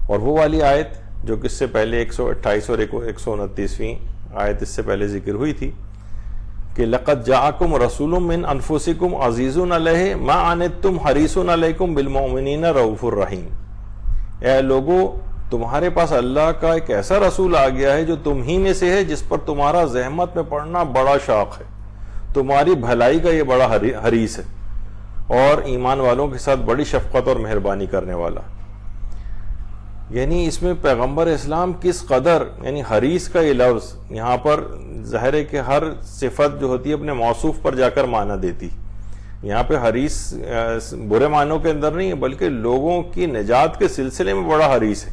اور وہ والی آیت جو کہ اس سے پہلے 128 اور 129ویں آیت اس سے پہلے ذکر ہوئی تھی کہ لَقَدْ جَاءَكُمْ رَسُولٌ مِّنْ أَنفُسِكُمْ عَزِيزٌ عَلَيْهِ مَا عَنِتُّمْ حَرِيصٌ عَلَيْكُمْ بِالْمُؤْمِنِينَ رَءُوفٌ رَحِيمٌ. اے لوگو، تمہارے پاس اللہ کا ایک ایسا رسول آ گیا ہے جو تم ہی میں سے ہے، جس پر تمہارا زحمت میں پڑنا بڑا شوق ہے، تمہاری بھلائی کا یہ بڑا حریص ہے، اور ایمان والوں کے ساتھ بڑی شفقت اور مہربانی کرنے والا. یعنی اس میں پیغمبر اسلام کس قدر، یعنی حریص کا یہ لفظ یہاں پر ظاہر ہے کہ ہر صفت جو ہوتی ہے اپنے موصوف پر جا کر معنی دیتی. یہاں پہ حریص برے معنوں کے اندر نہیں ہے، بلکہ لوگوں کی نجات کے سلسلے میں بڑا حریص ہے.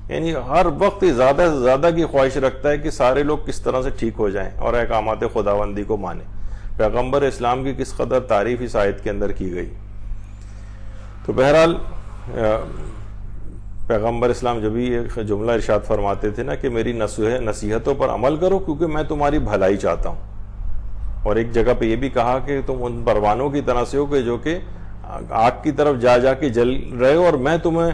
یعنی ہر وقت زیادہ سے زیادہ کی خواہش رکھتا ہے کہ سارے لوگ کس طرح سے ٹھیک ہو جائیں اور احکامات خداوندی کو مانیں. پیغمبر اسلام کی کس قدر تعریف اس آیت کے اندر کی گئی. تو بہرحال پیغمبر اسلام جب بھی ایک جملہ ارشاد فرماتے تھے نا کہ میری نصیحتوں پر عمل کرو کیونکہ میں تمہاری بھلائی چاہتا ہوں. اور ایک جگہ پہ یہ بھی کہا کہ تم ان پروانوں کی طرح سے ہو کہ جو کہ آگ کی طرف جا کے جل رہے ہو، اور میں تمہیں،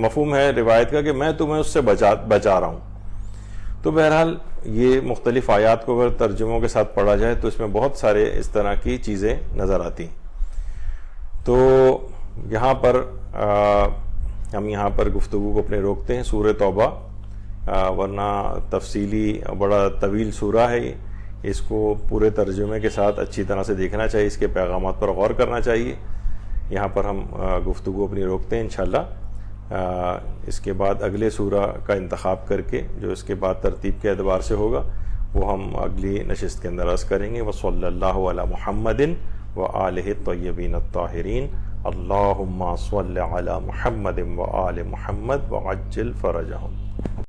مفہوم ہے روایت کا کہ میں تمہیں اس سے بچا رہا ہوں. تو بہرحال یہ مختلف آیات کو اگر ترجموں کے ساتھ پڑھا جائے تو اس میں بہت سارے اس طرح کی چیزیں نظر آتی ہیں. تو یہاں پر ہم یہاں پر گفتگو کو اپنے روکتے ہیں. سورہ توبہ ورنہ تفصیلی بڑا طویل سورہ ہے، اس کو پورے ترجمے کے ساتھ اچھی طرح سے دیکھنا چاہیے، اس کے پیغامات پر غور کرنا چاہیے. یہاں پر ہم گفتگو اپنی روکتے ہیں انشاءاللہ. اس کے بعد اگلے سورہ کا انتخاب کر کے جو اس کے بعد ترتیب کے اعتبار سے ہوگا وہ ہم اگلی نشست کے اندر عرض کریں گے. وصلی اللہ علی محمد وآلہ الطیبین الطاہرین. اللہم صل علی محمد وآل محمد وعجل فرجہم.